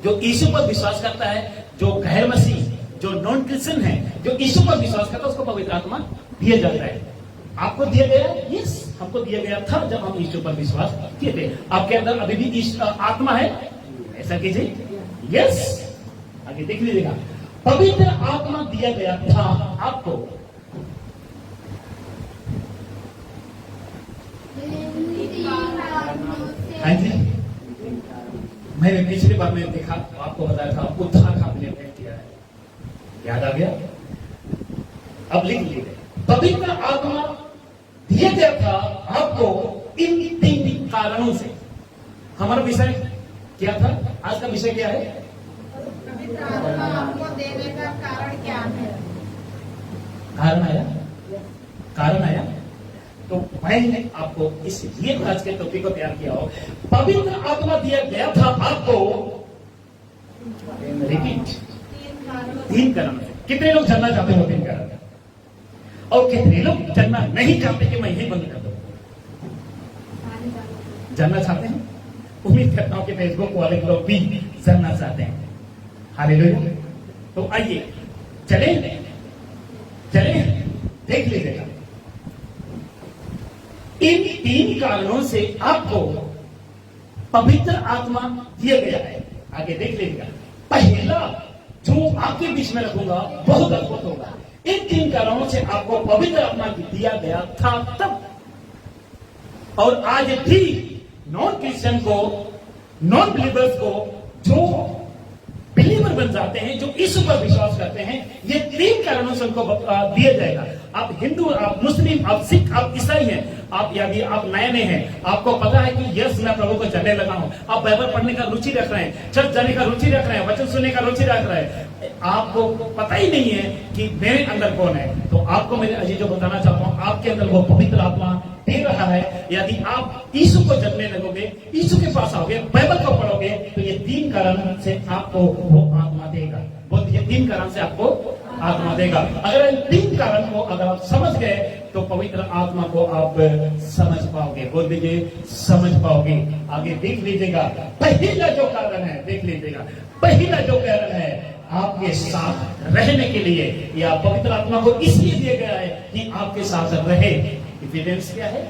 Speaker 1: जो यीशु पर विश्वास करता है, जो गैर मसीह, जो नॉन क्रिश्चियन है, जो यीशु पर विश्वास करता है, उसको पवित्र आत्मा दिया जाता है। आपको दिया गया है? यस, हमको दिया गया था जब हम यीशु पर विश्वास किए थे। आपके अंदर अभी भी आत्मा है, ऐसा कीजिए। यस, आगे देख लीजिएगा। पवित्र आत्मा दिया गया था आपको। हाँ जी, मैंने पिछली बार में देखा, आपको बताया था, उद्धार का आपने भेंट किया है, याद आ गया? अब लिख लीजिए। पवित्र आत्मा दिया गया था आपको इन 3 कारणों से। हमारा विषय क्या था? आज का विषय क्या है?
Speaker 2: पवित्र आत्मा आपको देने का कारण क्या है?
Speaker 1: कारण आया। तो मैंने आपको इसलिए आज के टॉपिक को तैयार किया हो। पवित्र आत्मा दिया गया था आपको, रिपीट, 3 कारणों से। कितने लोग जानना चाहते हो 3 कारण? और कितने लोग जानना नहीं चाहते कि मैं यही बंद कर दूं? जानना चाहते हैं? उम्मीद करता हूं कि फेसबुक वाले लोग भी जानना चाहते हैं। हालेलुया। तो आइए चले देख लीजिएगा। इन 3 कारणों से आपको पवित्र आत्मा दिया गया है। आगे देख लीजिएगा। पहला जो आपके बीच में रखूंगा बहुत अद्भुत होगा। इन 3 कारणों से आपको पवित्र आत्मा दिया गया था तब, और आज भी नॉन क्रिश्चियन को, नॉन बिलीवर्स को, जो बिलीवर बन जाते हैं, जो यीशु पर विश्वास करते हैं, ये 3 कारणों से उनको दिया जाएगा। आप हिंदू, आप मुस्लिम, आप सिख, आप ईसाई हैं, आप यदि आप नए हैं, आपको पता है कि यस मैं प्रभु को जानने लगा हूं, आप बाइबल पढ़ने का रुचि रख रहे हैं, चर्च जाने का रुचि रख रहे हैं, वचन सुनने का रुचि रख रहे हैं, आपको पता ही नहीं है कि मेरे अंदर कौन है, तो आपको मेरे अजीज जो बताना चाहता हूं, आपके अंदर वो पवित्र आत्मा दे रहा है। यदि आप यीशु को जानने लगोगे, यीशु के पास आओगे, बाइबल को पढ़ोगे, तो ये 3 कारण से आपको वो आत्मा देगा। ये 3 कारण से आपको आत्मा देगा। अगर इन 3 कारण को अगर आप समझ गए तो पवित्र आत्मा को आप समझ पाओगे। बोल दीजिए, समझ पाओगे। आगे देख लीजिएगा। पहला जो कारण है, देख लीजिएगा, पहला जो कारण है आपके साथ रहने के लिए, या पवित्र आत्मा को इसलिए दिया गया है कि आपके साथ रहे। एविडेंस क्या है?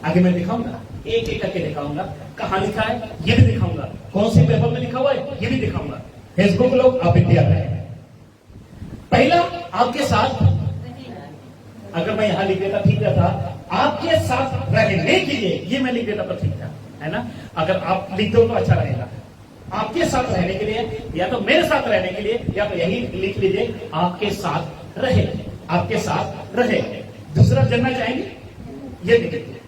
Speaker 1: आगे मैं दिखाऊंगा, एक एक करके दिखाऊंगा। कहां लिखा है ये भी दिखाऊंगा, कौन सी पेपर में लिखा हुआ है ये भी दिखाऊंगा। फेसबुक लोग आप भी तैयार रहे। पहला, आपके साथ, अगर मैं यहां लिख देता ठीक था, आपके साथ रहने के लिए, ये मैं लिख देता पर ठीक था, है ना? अगर आप लिख दो तो अच्छा रहेगा। आपके साथ रहने के लिए, या तो मेरे साथ रहने के लिए, या तो यही लिख लीजिए, आपके साथ रहे, आपके साथ रहे। दूसरा जानना चाहेंगे? ये लिख लीजिए,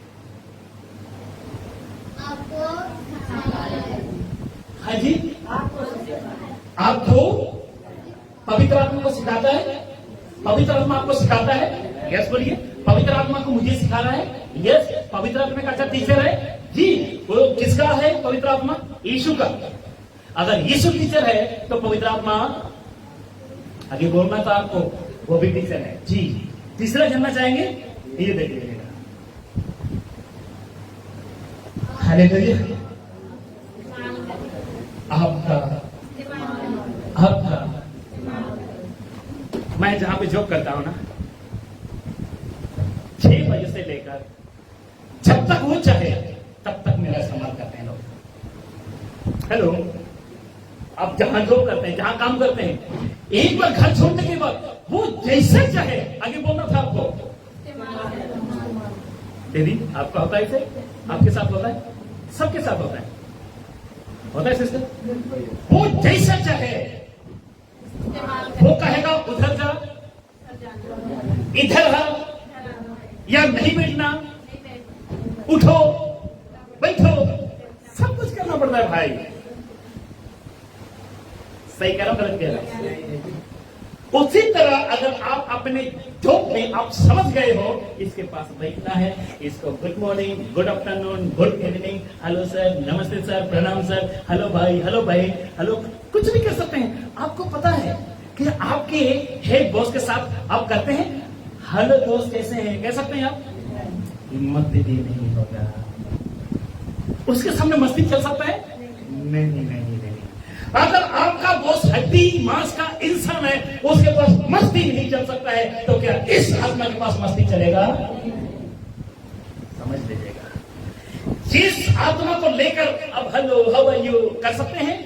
Speaker 1: हाँ जी, आपको पवित्र आत्मा को सिखाता है। पवित्र आत्मा आपको सिखाता है। यस बोलिए, पवित्र आत्मा को मुझे सिखा रहा है। यस, पवित्र आत्मा का अच्छा टीचर है जी। वो किसका है पवित्र आत्मा? यीशु का। अगर यीशु टीचर है तो पवित्र आत्मा, आगे बोलना था आपको, वो भी टीचर है जी। तीसरा जानना चाहेंगे? ये देख लीजिएगा, हालेलुया। आपका मैं जहां पे जॉब करता हूं ना, 6 बजे से लेकर जब तक वो चाहे तब तक मेरा इस्तेमाल करते हैं लोग। हेलो, आप जहां जॉब करते हैं, जहां काम करते हैं, एक बार घर छोड़ने के बाद वो जैसे चाहे, आगे बोलना था आपको दीदी, आपका होता है इसे, आपके साथ होता है, सबके साथ होता है सिस्टर। वो जैसा चाहे, वो कहेगा उधर जा, इधर आ, या नहीं बैठना, उठो बैठो, सब कुछ करना पड़ता है भाई। सही कह रहा हूं, गलत कह रहा हूं? उसी तरह अगर आप अपने जॉब में आप समझ गए हो, इसके पास बैठना है, इसको good morning, good afternoon, good evening, hello sir, नमस्ते सर, प्रणाम सर, हेलो भाई, हेलो, कुछ भी कर सकते हैं। आपको पता है कि आपके हेड बॉस के साथ आप करते हैं, हेलो दोस्त कैसे हैं, कह सकते हैं आप? हिम्मत दीदी नहीं होगा। उसके सामने मस्ती चल सकता है? नहीं। अगर आपका बॉस हड्डी मांस का इंसान है, उसके पास मस्ती नहीं चल सकता है, तो क्या इस आत्मा के पास मस्ती चलेगा? समझ लीजिएगा। जिस आत्मा को लेकर अब हेलो हाउ आर यू कर सकते हैं,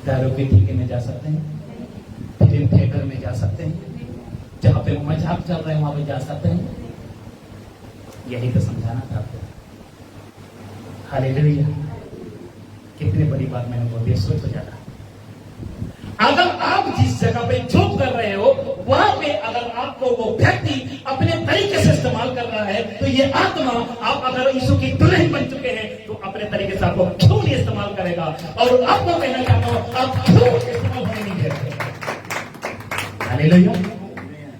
Speaker 1: दारू के ठेके में जा सकते हैं, फिल्म थिएटर में जा सकते हैं, जहां पे मजाक चल रहे हैं वहां पे जा सकते हैं। यही तो समझाना था आपको। हालेलुया। कितनी बड़ी बात मैंने बोल दी, सोच हो जाना। अगर आप जिस जगह पे जॉब कर रहे हो, वहां पे अगर आपको वो व्यक्ति अपने तरीके से इस्तेमाल कर रहा है, तो ये आत्मा, आप अगर यीशु की दुल्हन बन चुके हैं, तो अपने तरीके से आपको क्यों नहीं इस्तेमाल करेगा? और आपको कहना चाहता हूं, आप क्यों इस्तेमाल होने नहीं दे रहे? हालेलुया।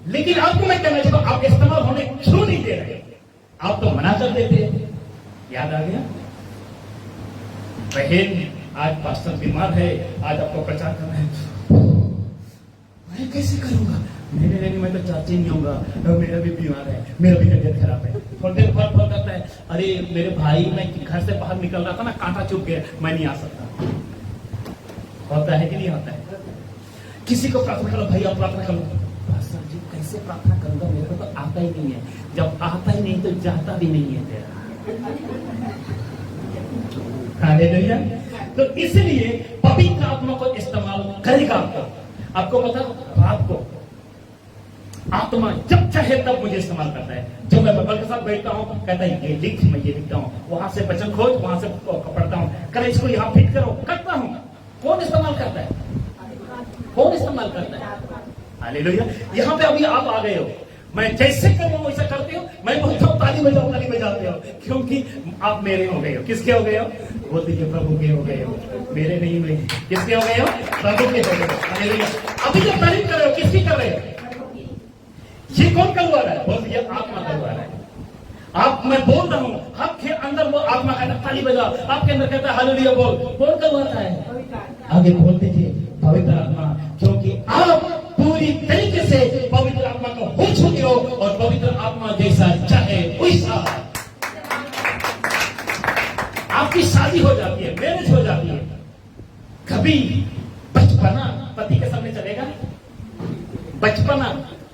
Speaker 1: लेकिन आपको मैं कहना चाहता हूं, आप इस्तेमाल होने क्यों नहीं दे रहे? आप तो मना कर देते। याद आ गया? बहन, आज पास्टर बीमार है, आज आपको प्रचार करना है, मैं कैसे करूंगा? नहीं, मैं तो चाची नहीं होगा, मेरा भी बीमार है, मेरा भी तबियत खराब है। थोड़ी देर बाद फोन करता है, अरे मेरे भाई, मैं घर से बाहर निकल रहा था ना, कांटा चुभ गया, मैं नहीं आ सकता। होता है कि नहीं होता है? किसी को प्रार्थना करो, भाई आप प्रार्थना करो। पास्टर जी कैसे प्रार्थना करूंगा, मेरे को तो आता ही नहीं है। जब आता ही नहीं तो जाता भी नहीं है तेरा। हालेलुया। तो इसलिए पवित्र आत्मा को इस्तेमाल करेगा आपको पता, रात को आत्मा जब चाहे तब मुझे इस्तेमाल करता है। जब मैं बाइबल के साथ बैठता हूं, कहता है ये लिख, मैं ये लिखता हूं, वहां से वचन खोज, वहां से पढ़ता हूं, करे इसको यहां फिट करो, करता हूं। कौन इस्तेमाल करता है? कौन इस्तेमाल करता है? हालेलुया। यहां पे अभी आप आ गए हो, मैं जैसे कर रहा हूं वैसा करते हो, मैं बोलता हूं ताली बजाते हो, क्योंकि आप मेरे हो गए हो। किसके हो गए हो? बोल दीजिए, प्रभु के हो गए हो, मेरे नहीं हुए। किसके हो गए हो? प्रभु के हो गए हो। हालेलुया। अभी जो तारीफ कर रहे हो, किसकी कर रहे हो? ये कौन करवा रहा है? बोल दीजिए, आत्मा करवा रहा है। आप, मैं बोल रहा हूं, आपके अंदर वो आत्मा कहता है ताली बजा, आपके अंदर कहता है हालेलुया बोल। कौन करवाता है? आगे बोल दीजिए, पवित्र आत्मा। क्योंकि आप पूरी तरीके से पवित्र आत्मा को हो चुके हो, और पवित्र आत्मा जैसा चाहे वैसा आपकी शादी हो जाती है, मैरिज हो जाती है। कभी बचपना पति के सामने चलेगा? बचपना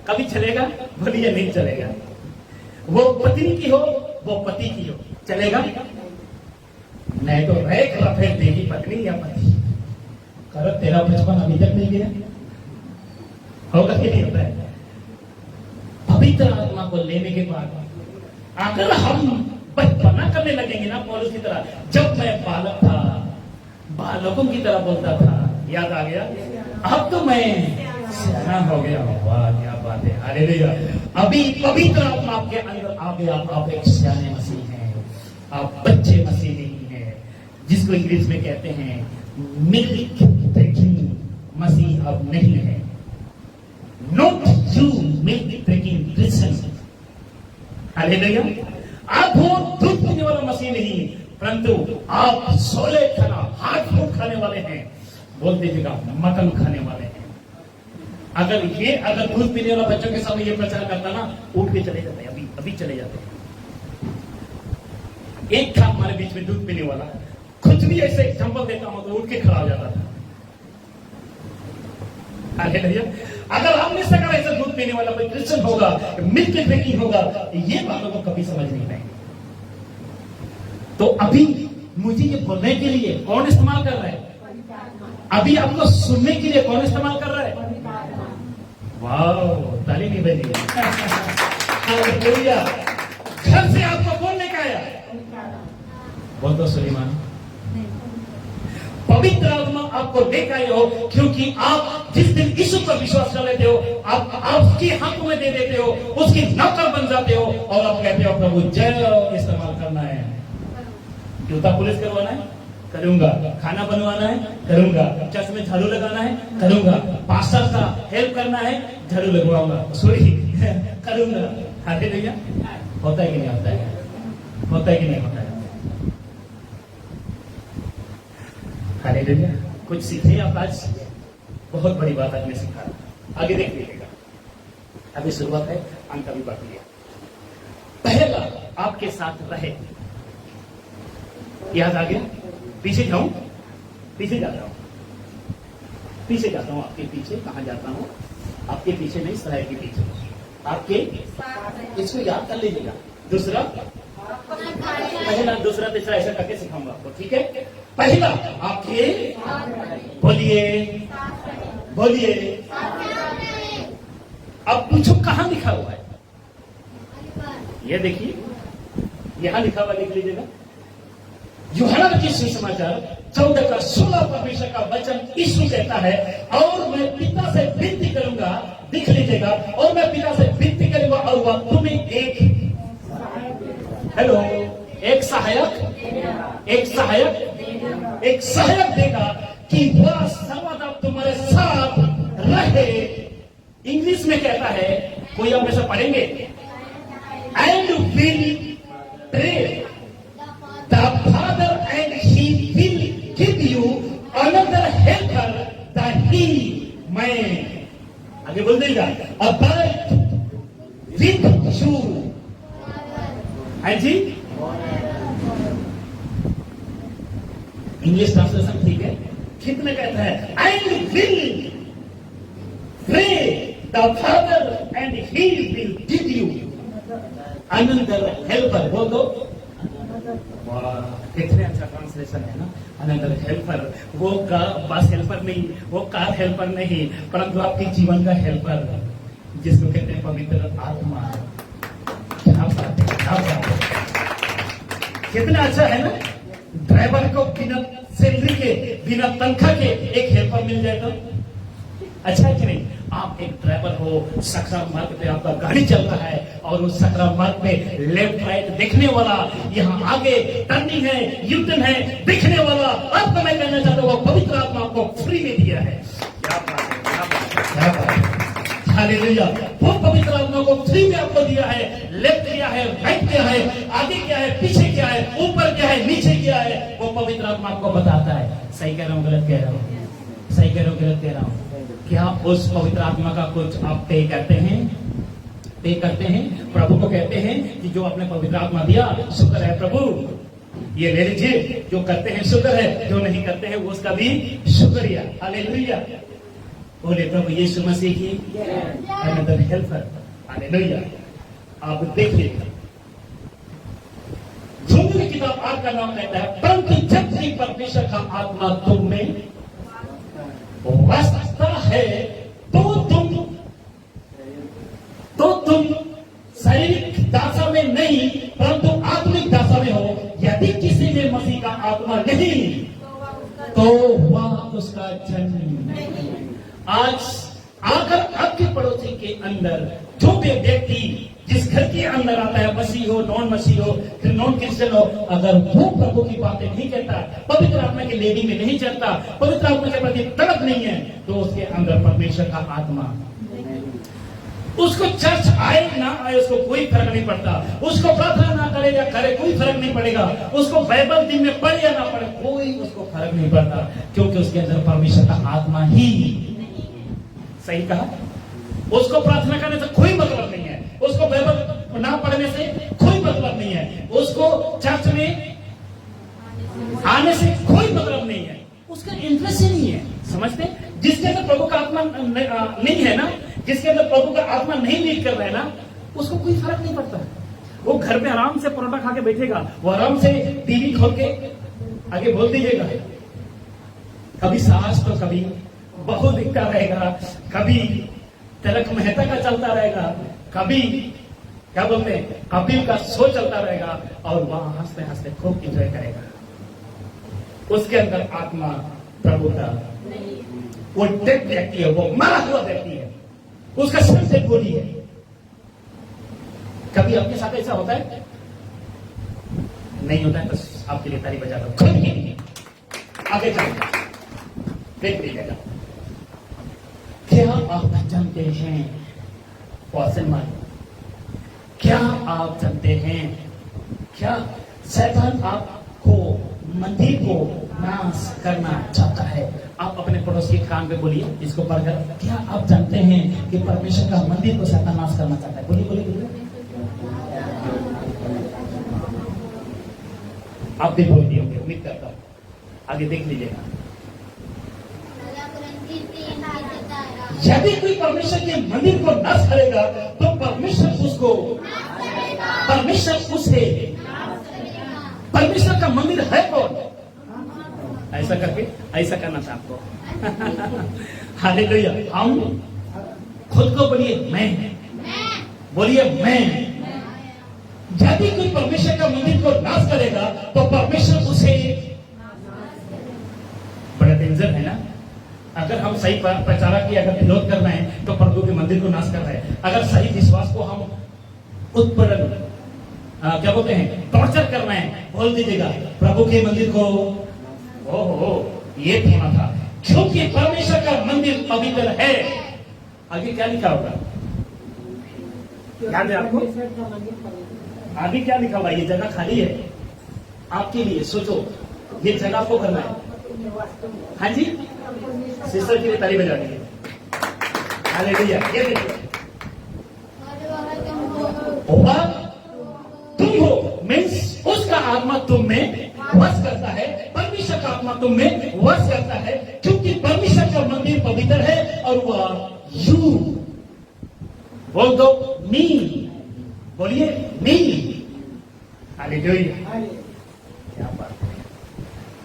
Speaker 1: कभी चलेगा? बोलिए नहीं चलेगा। वो पत्नी की हो, वो पति की हो, चलेगा? नहीं तो रेख रफेल देगी पत्नी या पति। करो, तेरा बचपन अभी तक नहीं गया, होगा कि नहीं होता है? पवित्र आत्मा को लेने के बाद अगर हम बचपना करने लगेंगे ना, पौलुस की तरह, जब मैं बालक था, बालकों की तरह बोलता था, याद आ गया, अब तो मैं सियाना हो गया हूं। वाह क्या बात है, हालेलुया। अभी पवित्र आत्मा आपके अंदर आ गया, आप एक सियाने मसीह हैं, आप बच्चे मसीह नहीं हैं, जिसको इंग्लिश में कहते हैं मिल्क ड्रिंकिंग मसीह अब नहीं है। Not you milk drinking Christian. Hallelujah. आप वो दूध पीने वाला मसीह नहीं, परंतु आप सोले खाना, हार्ड फूड खाने वाले हैं। बोल दीजिएगा, मटन खाने वाले हैं। अगर दूध पीने वाला बच्चों के सामने ये प्रचार करता ना, उठ के चले जाते हैं, अभी चले जाते हैं। एक था हमारे बीच में दूध पीने वाला, कुछ भी ऐसे एग्जाम्पल देता हूं तो उठ के खड़ा हो जाता था। हालेलुया। अगर हम में से अगर ऐसा दूध पीने वाला कोई क्रिश्चियन होगा, मिल्क ड्रिंकिंग होगा, ये बातों को कभी समझ नहीं पाएंगे। तो अभी मुझे ये बोलने के लिए कौन इस्तेमाल कर रहा है? अभी आपको सुनने के लिए कौन इस्तेमाल कर रहा है? वाह, ताली नहीं बजी। हालेलुया। घर से आपको कौन लेकर आया? बोल दो सुलेमान। पवित्र आत्मा आपको लेकर आए हो, क्योंकि आप जिस दिन यीशु पर विश्वास कर लेते हो, आप उसके हाथों में दे देते हो, उसकी नौकर बन जाते हो और आप कहते हो प्रभु जय इस्तेमाल करना है। जूता पुलिस करवाना है, करूंगा। खाना बनवाना है, करूंगा। चर्च में झाड़ू लगाना है, करूंगा। पास्टर का हेल्प करना है, झाड़ू लगवाऊंगा, सॉरी करूंगा। हालेलुया। होता है कि नहीं होता है? होता है कि नहीं होता है? हालेलुया। कुछ सीखे आप आज? बहुत बड़ी बात आपने सीखा। आगे देख लीजिएगा, अभी शुरुआत है, अंत अभी बाकी है। पहला आपके साथ रहे, याद आ गया? पीछे जाऊं, पीछे जाता हूं, पीछे जाता हूं। आपके पीछे कहां जाता हूं? आपके पीछे नहीं, सराय के पीछे। आपके, इसको याद कर लीजिएगा। दूसरा, पहला, दूसरा, तीसरा ऐसा करके सिखाऊंगा आपको, ठीक है? पहला आपके, बोलिए बोलिए। अब पूछो कहां लिखा हुआ है? ये देखिए, यहां लिखा हुआ, देख लीजिएगा। यूहन्ना के सुसमाचार 14 का 16 परमेश्वर का वचन यीशु कहता है, और मैं पिता से विनती करूंगा, देख लीजिएगा, और मैं पिता से विनती करूंगा और वह तुम्हें एक, हेलो, एक सहायक देगा कि वह सर्वदा तुम्हारे साथ रहे। इंग्लिश में कहता है, कोई आप में से पढ़ेंगे? And will pray the father and he will give you another helper that he, मैं आगे बोल देगा, अबाइड विद यू। है जी? इंग्लिश ट्रांसलेशन ठीक है? कितने कहता है? And will pray the father and he will give you another helper. बोल दो। कितने अच्छा ट्रांसलेशन है ना, अनदर हेल्पर। वो बस हेल्पर नहीं, वो कार हेल्पर नहीं, परंतु आपके जीवन का हेल्पर, जिसको कहते हैं पवित्र आत्मा। क्या बात है, क्या बात है। कितना अच्छा है ना? ड्राइवर को बिना सैलरी के, बिना तनख्वाह के एक हेल्पर मिल जाए तो अच्छा है कि नहीं? आप एक ड्राइवर हो, सकरा मार्ग पे आपका गाड़ी चल रहा है, और उस सकरा मार्ग पे लेफ्ट राइट देखने वाला, यहाँ आगे टर्निंग है, यू टर्न है, देखने वाला, आपको मैं कहना चाहता हूँ पवित्र आत्मा आपको फ्री में दिया है। क्या बात है, क्या बात है, क्या बात है। हालेलुया। वो पवित्र आत्मा को फ्री में आपको दिया है। लेफ्ट क्या है, राइट क्या है, आगे क्या है, पीछे क्या है, ऊपर क्या है, नीचे क्या है, वो पवित्र आत्मा आपको बताता है। सही कह रहा हूँ, गलत कह रहा हूँ? सही कह रहा हूँ, गलत कह रहा हूँ? क्या उस पवित्र आत्मा का कुछ आप पे करते हैं? पे करते हैं? प्रभु को कहते हैं कि जो आपने पवित्र आत्मा दिया, शुक्र है प्रभु, ये ले लीजिए। जो करते हैं शुक्र है, जो नहीं करते हैं वो उसका भी शुक्रिया। हालेलुया। बोले प्रभु यीशु मसीह की अनदर हेल्पर। हालेलुया। आप देख लीजिए, झुंड की किताब आपका नाम कहता है, परंतु जब भी परमेश्वर का आत्मा तुम में वसता है तो तुम शारीरिक दशा में नहीं, परंतु आत्मिक दशा में हो। यदि किसी में मसीह का आत्मा नहीं, तो वह उसका जन्म नहीं। आज आकर आपके पड़ोसी के अंदर जो भी व्यक्ति जिस घर के अंदर आता है, मसीह हो, नॉन मसीह हो, नॉन क्रिश्चियन हो, अगर वो प्रभु की बातें नहीं कहता, पवित्र आत्मा के लेडी में नहीं चलता, पवित्र आत्मा के प्रति तड़प नहीं है, तो उसके अंदर परमेश्वर का आत्मा, उसको चर्च आए ना आए उसको कोई फर्क नहीं पड़ता, उसको प्रार्थना ना करे या करे कोई फर्क नहीं पड़ेगा, उसको बाइबल दिन में पढ़े या ना पढ़े कोई उसको फर्क नहीं पड़ता, क्योंकि उसके अंदर परमेश्वर का आत्मा ही। सही कहा? उसको प्रार्थना करने से कोई मतलब नहीं है, उसको बाइबल ना पढ़ने से कोई मतलब नहीं है, उसको चर्च में जिसके अंदर प्रभु का आत्मा नहीं है ना, जिसके अंदर प्रभु का आत्मा नहीं लीड कर रहा है ना, उसको कोई फर्क नहीं पड़ता। वो घर में आराम से परोठा खा के बैठेगा, वो आराम से टीवी खोल के आगे बोल दीजिएगा, कभी सास तो कभी बहू दिखता रहेगा, कभी तिलक मेहता का चलता रहेगा, कभी क्या बोलते हैं कपिल का शो चलता रहेगा, और वहां हंसते हंसते खूब इंजॉय करेगा। उसके अंदर आत्मा प्रभु का, वो डेड व्यक्ति है, वो मरा हुआ व्यक्ति है, उसका सिर से गोली है। कभी आपके साथ ऐसा होता है? नहीं होता है तो आपके लिए ताली बजा दो। खुद ही नहीं। आगे चलो, देख लीजिएगा। क्या आप जानते हैं मुसलमान, क्या आप जानते हैं, क्या शैतान आपको, मंदिर को नाश करना चाहता है? आप अपने पड़ोस के कान पे बोलिए, इसको पढ़कर, क्या आप जानते हैं कि परमेश्वर का मंदिर को शैतान नाश करना चाहता है? बोलिए बोलिए बोलिए। आप भी बोल दिए होंगे, उम्मीद करता हूं। आगे देख लीजिएगा। यदि कोई परमेश्वर के मंदिर को नाश करेगा तो परमेश्वर उसको, परमेश्वर उसे, परमेश्वर का मंदिर है कौन? ऐसा करके ऐसा करना था आपको। हालेलुया। हम खुद को बोलिए मैं, बोलिए मैं। यदि कोई परमेश्वर का मंदिर को नाश करेगा तो परमेश्वर उसे, बड़ा डेंजर है ना। अगर हम सही प्रचारक की अगर विरोध कर रहे हैं तो प्रभु के मंदिर को नाश कर रहे हैं। अगर सही विश्वास को हम उत्पीड़न क्या बोलते हैं टॉर्चर कर रहे हैं, बोल दीजिएगा प्रभु के मंदिर को, ओहो ये होना था, क्योंकि परमेश्वर का मंदिर पवित्र है। आगे क्या लिखा होगा, याद है आपको? आगे क्या लिखा हुआ? ये जगह खाली है आपके लिए, सोचो ये जगह आपको करना है। हाँ जी, सिस्टर के लिए ताली बजा दीजिए। हालेलुया। ये देखिए, तुम हो मीन्स उसका आत्मा तुम में वश करता है, परमेश्वर का आत्मा तुम में वश करता है, क्योंकि परमेश्वर का मंदिर पवित्र है और वह यू, बोल दो मी, बोलिए मी। हालेलुया। क्या बात है।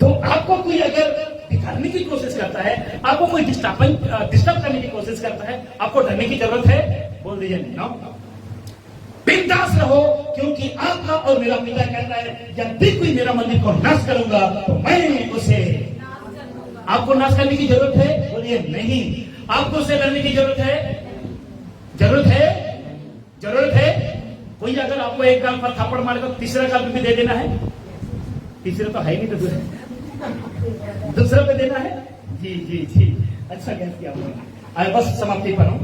Speaker 1: तो आपको कोई अगर दिखाने की कोशिश करता है, आपको कोई डिस्टर्ब करने की कोशिश करता है, आपको डरने की जरूरत है? बोल दीजिए नो, बिंदास रहो, क्योंकि आपका और मेरा पिता कहता है यदि कोई मेरा मंदिर को नाश करूंगा तो मैं उसे, आपको नाश करने की जरूरत है? बोलिए नहीं। आपको उसे डरने की जरूरत है? जरूरत है, जरूरत है। कोई अगर आपको एक गाल पर थप्पड़ मारे तो तीसरा गाल भी दे देना है? तीसरा तो है ही नहीं, तो दूसरा पे देना है। जी जी जी, अच्छा गैस किया आपने। बस समाप्ति पर हूं,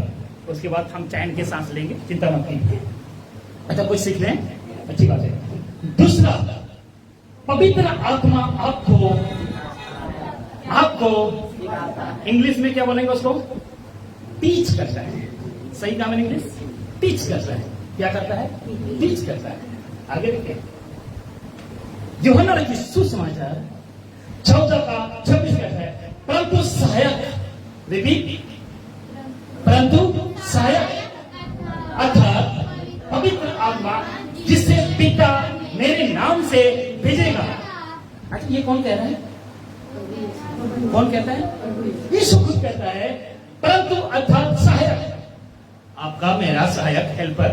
Speaker 1: उसके बाद हम चैन के सांस लेंगे, चिंता मत कीजिए। अच्छा कुछ सीख लें, अच्छी बात है। दूसरा, पवित्र आत्मा आपको, आपको इंग्लिश में क्या बोलेंगे उसको? टीच करता है। सही काम है इंग्लिश, टीच करता है। क्या करता है? टीच करता है। आगे देखिए, यूहन्ना लिखित सुसमाचार 14:26 कहता है, परंतु सहायक, रिपीट, परंतु सहायक अर्थात पवित्र आत्मा जिसे पिता मेरे नाम से भेजेगा। अच्छा ये कौन कह रहा है? कौन कहता है? यीशु खुद कहता है, परंतु अर्थात सहायक, आपका मेरा सहायक, हेल्पर,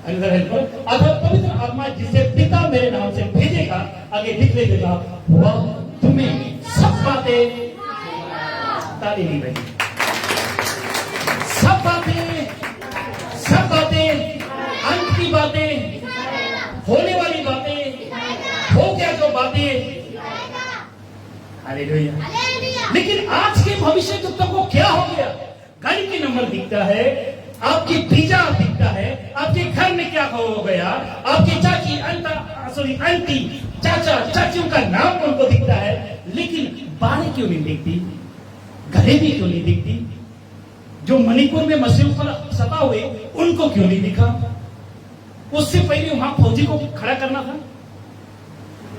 Speaker 1: अंदर हेल्पर, अर्थात पवित्र आत्मा जिसे पिता मेरे नाम से भेजेगा। आगे लिख लीजिएगा, वह तुम्हें सब बातें, ताली नहीं बनी, सब बातें, सब बातें, अंत की बातें, होने वाली बातें, हो क्या जो बातें, हालेलुया। लेकिन आज के भविष्य तुम को क्या हो गया? गाड़ी के नंबर दिखता है, आपकी वीजा दिखता है, आपके घर में क्या हो गया, आपकी चाची आंटी चाचा चाचियों का नाम उनको दिखता है, लेकिन बाढ़ क्यों नहीं दिखती? गरीबी क्यों नहीं दिखती? जो मणिपुर में मशीन पर सता हुए उनको क्यों नहीं दिखा? उससे पहले वहां फौजी को खड़ा करना था।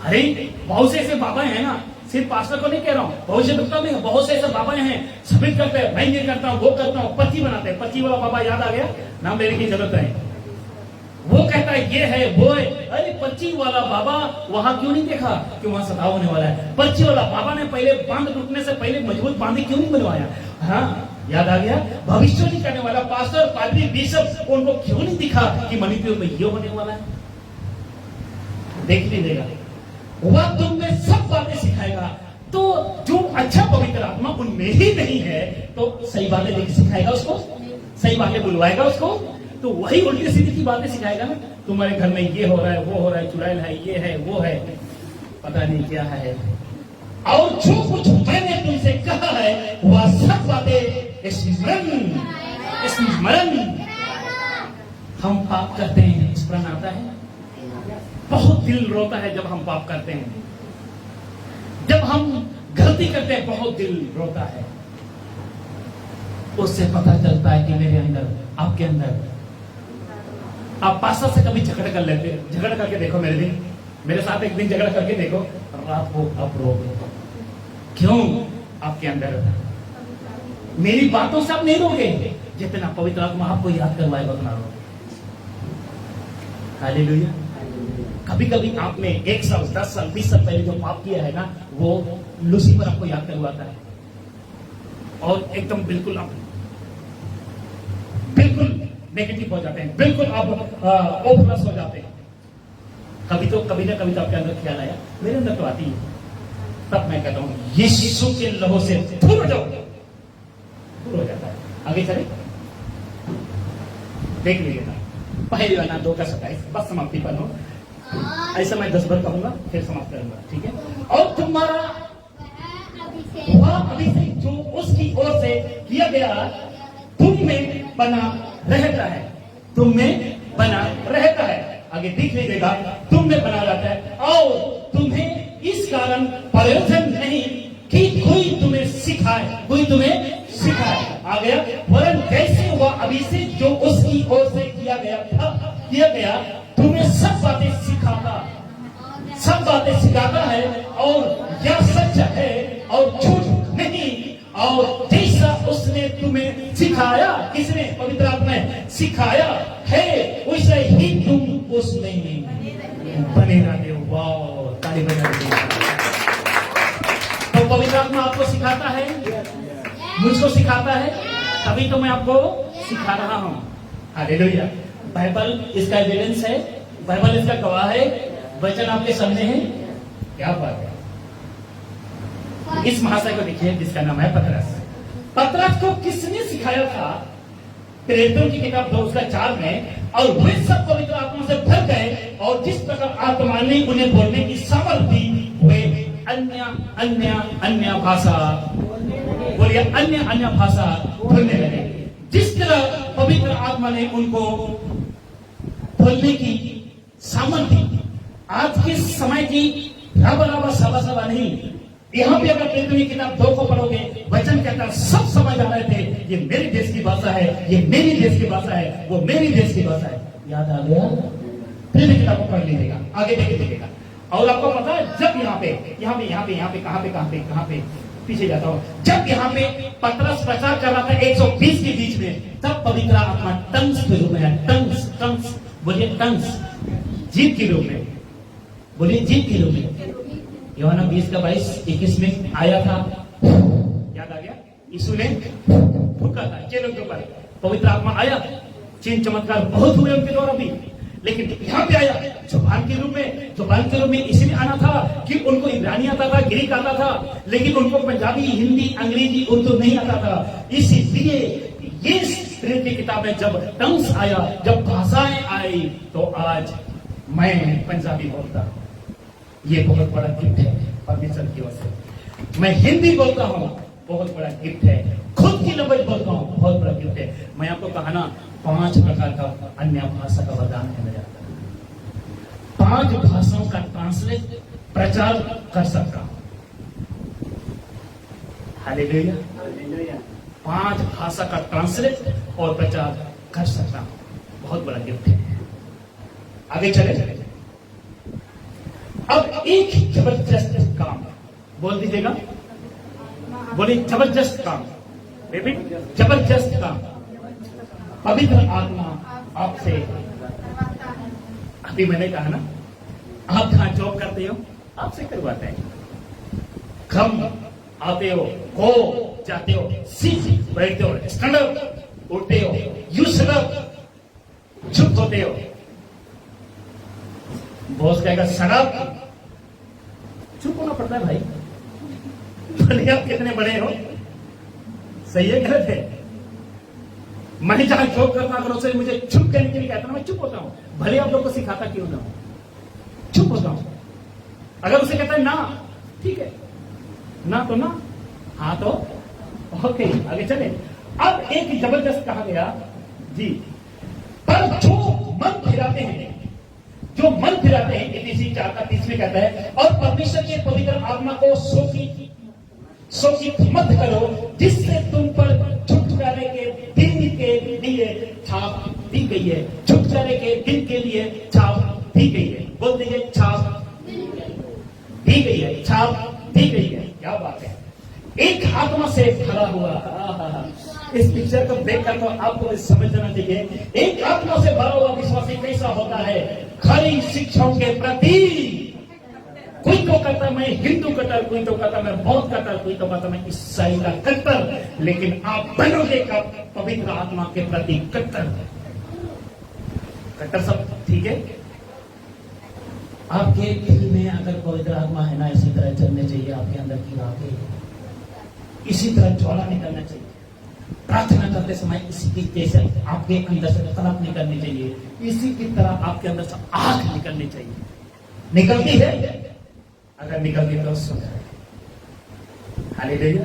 Speaker 1: अरे बहुत से ऐसे बाबा हैं ना, सिर्फ पास्टर को नहीं कह रहा हूँ, भविष्य वक्ता में बहुत से ऐसे बाबा हैं सबमिट करते हैं, मैं ये करता हूँ वो करता हूँ, पर्ची बनाते हैं। पर्ची वाला बाबा याद आ गया, नाम लेने की जरूरत है। वो कहता है ये है वो है। अरे पर्ची वाला बाबा वहां क्यों नहीं देखा कि वहां सताव होने वाला है? पर्ची वाला बाबा ने पहले बांध टूटने से पहले मजबूत बांध क्यों नहीं बनवाया? हाँ, याद आ गया। भविष्यवाणी करने वाला पास्टर, पादरी, बिशप उनको क्यों नहीं दिखा कि मणिपुर में ये होने वाला है? देख लीजिएगा, वह तुमने सब बातें सिखाएगा। तो जो अच्छा पवित्र आत्मा उनमें ही नहीं है तो सही बातें देख सिखाएगा उसको, सही बातें बुलवाएगा उसको, तो वही उल्टी सीधी की बातें सिखाएगा ना। तुम्हारे घर में ये हो रहा है, वो हो रहा है, चुड़ैल है, ये है, वो है, पता नहीं क्या है। और जो कुछ मैंने तुमसे कहा है वह सब बातें स्मरण हम पाप करते हैं, स्मरण आता है। बहुत दिल रोता है जब हम पाप करते हैं, जब हम गलती करते हैं बहुत दिल रोता है। उससे पता चलता है कि मेरे अंदर, आपके अंदर, आप पास्टर से कभी झगड़ा कर लेते, झगड़ा करके देखो मेरे साथ एक दिन झगड़ा करके देखो, रात को आप रोगे। क्यों? आपके अंदर मेरी बातों से आप नहीं रोगे, जितना पवित्र आत्मा आपको याद करवाएगा उतना रोगे। हालेलुया। कभी कभी आपने 1 साल, 10 साल, 20 साल पहले जो पाप किया है ना, वो लूसीफर आपको याद करवाता है और एकदम बिल्कुल आप बिल्कुल नेगेटिव हो जाते हैं, बिल्कुल आप ओपनस हो जाते हैं। कभी ना कभी तो आपके अंदर ख्याल आया, मेरे अंदर तो आती है, तब मैं कहता हूं यीशु के लहू से दूर हो जाओ, दूर हो जाता है। आगे चले, देख लीजिएगा। पहली वाला 2:27 बस समाप्ति पर हो, ऐसा मैं 10 बार कहूंगा फिर समाप्त करूंगा, ठीक है। और तुम्हारा वह अभिषेक जो उसकी ओर से किया गया तुम में बना रहता है, तुम में बना रहता है। आगे देख लीजिएगा, तुम में बना रहता है और तुम्हें इस कारण प्रयोजन नहीं कि कोई तुम्हें सिखाए, कोई तुम्हें सिखाए। आ गया, वरन कैसे हुआ अभिषेक जो उसकी ओर से किया गया तुम्हें सब बातें सिखाता है और यह सच है और झूठ नहीं। और जैसा उसने तुम्हें सिखाया, किसने? पवित्र आत्मा ने सिखाया है, वैसे ही तुम उसमें बने रहते हो। वाह, ताली बजा दीजिए। तो पवित्र आत्मा आपको सिखाता है, मुझको सिखाता है, तभी तो मैं आपको सिखा रहा हूं। हालेलुया। बाइबल इसका एविडेंस है, बाइबल इसका गवाह है, वचन आपके सामने है। क्या बात है। इस महाशय को देखिए जिसका नाम है पतरस। पतरस को किसने सिखाया था? प्रेरितों की किताब 2:4 में, और वे सब पवित्र आत्मा से भर गए और जिस प्रकार आत्मा ने उन्हें बोलने की सामर्थ दी, वे अन्य भाषा, बोलिए अन्य भाषा बोलने लगे। जिस तरह पवित्र आत्मा ने उनको बोलने की सामर्थ दी। आज के समय की राबा सभा नहीं, यहाँ पे अगर प्रेरितों की किताब 2 को पढ़ोगे, वचन कहता है सब समझ आ रहे थे, ये मेरी देश की भाषा है, ये मेरी देश की भाषा है, वो मेरी देश की भाषा है। याद आ गया? प्रेरितों की किताब को पढ़ लीजिएगा, आगे देखिएगा। और आपको पता है, जब यहाँ पे कहाँ पे पीछे जाता हूँ, जब यहाँ पे पतरस प्रचार कर रहा था 120 के बीच में, तब पवित्र आत्मा टंग्स के रूप में है। टंग्स बोलिए, टंग्स जीभ के रूप में, बोलिए जीभ के रूप में। यूहन्ना 20:22-21 में आया था, याद आ गया? यीशु ने फूंका था चेलों के ऊपर, पवित्र आत्मा आया, चिन्ह चमत्कार बहुत हुए उनके द्वारा भी, लेकिन यहाँ पे आया जुबान के रूप में इसलिए आना था कि उनको इब्रानी आता था, ग्रीक आता था, लेकिन उनको पंजाबी, हिंदी, अंग्रेजी, उर्दू नहीं आता था। इसीलिए ये प्रेरित की किताब में जब टंग्स आया, जब भाषाएं आई, तो आज मैं पंजाबी बोलता हूं। ये बहुत बड़ा गिफ्ट है परमेश्वर की ओर से। मैं हिंदी बोलता हूँ, बहुत बड़ा गिफ्ट है। खुद की लैंग्वेज बोलता हूँ, बहुत बड़ा गिफ्ट है। मैं आपको कहा ना, 5 प्रकार का अन्य भाषा का वरदान है मेरे अंदर। 5 भाषाओं का ट्रांसलेट प्रचार कर सकता हूं। हालेलुया। 5 भाषा का ट्रांसलेट और प्रचार कर सकता हूं, बहुत बड़ा गिफ्ट है। आगे चले। अब एक जबरदस्त काम बोल दीजिएगा, बोलिए जबरदस्त काम, रिपीट, जबरदस्त काम पवित्र आत्मा आपसे।
Speaker 2: करवाता है।
Speaker 1: अभी मैंने कहा ना, आप जहां जॉब करते हो आपसे करवाते हैं। कम आते हो, को जाते हो, सीट बैठते हो, स्टैंड अप उठते हो, यू स्टैंड अप, चुप होते हो। बॉस कहेगा शराब, चुप होना पड़ता है भाई। भले आप कितने बड़े हो, सही है गलत है? मैं जहां जॉब करता अगर उसे मुझे चुप करने के लिए कहता ना, मैं चुप होता हूं, भले आप लोग को सिखाता क्यों ना हो, चुप होता हूं। अगर उसे कहता है ना, ठीक है, ना तो ना, हाँ तो ओके, आगे चले। अब एक जबरदस्त कहा गया जी, पर जो मन फिराते हैं, जो मन फिराते हैं, इसी 4:30 में कहता है, और परमेश्वर के पवित्र आत्मा को शोकित मत करो, जिससे तुम पर छुटकारे के दिन के लिए छाप दी गई है। छुटकारे के दिन के लिए छाप दी गई है। बोल दीजिए, छाप दी गई है, छाप दी गई है। क्या बात है, एक आत्मा से भरा हुआ। इस पिक्चर को देखकर तो आपको भी समझना चाहिए, एक आत्मा से भरा हुआ विश्वासी कैसा होता है। खरी शिक्षाओं के प्रति कोई तो कहता मैं हिंदू कट्टर, कोई तो कहता मैं बौद्ध कट्टर, कोई तो कहता मैं ईसाई का कट्टर, लेकिन आप बनोगे का पवित्र आत्मा के प्रति कट्टर। कट्टर सब ठीक है। आपके दिल में अगर पवित्र आत्मा है ना, इसी तरह चलने चाहिए आपके अंदर की आगे, इसी तरह ज्वाला निकलना चाहिए। प्रार्थना करते समय इसी की जैसे आपके अंदर से तड़प निकलनी चाहिए, इसी की तरह आपके अंदर से आग निकलनी चाहिए। निकलती है? अगर निकलती तो सुधारे। हालेलुया।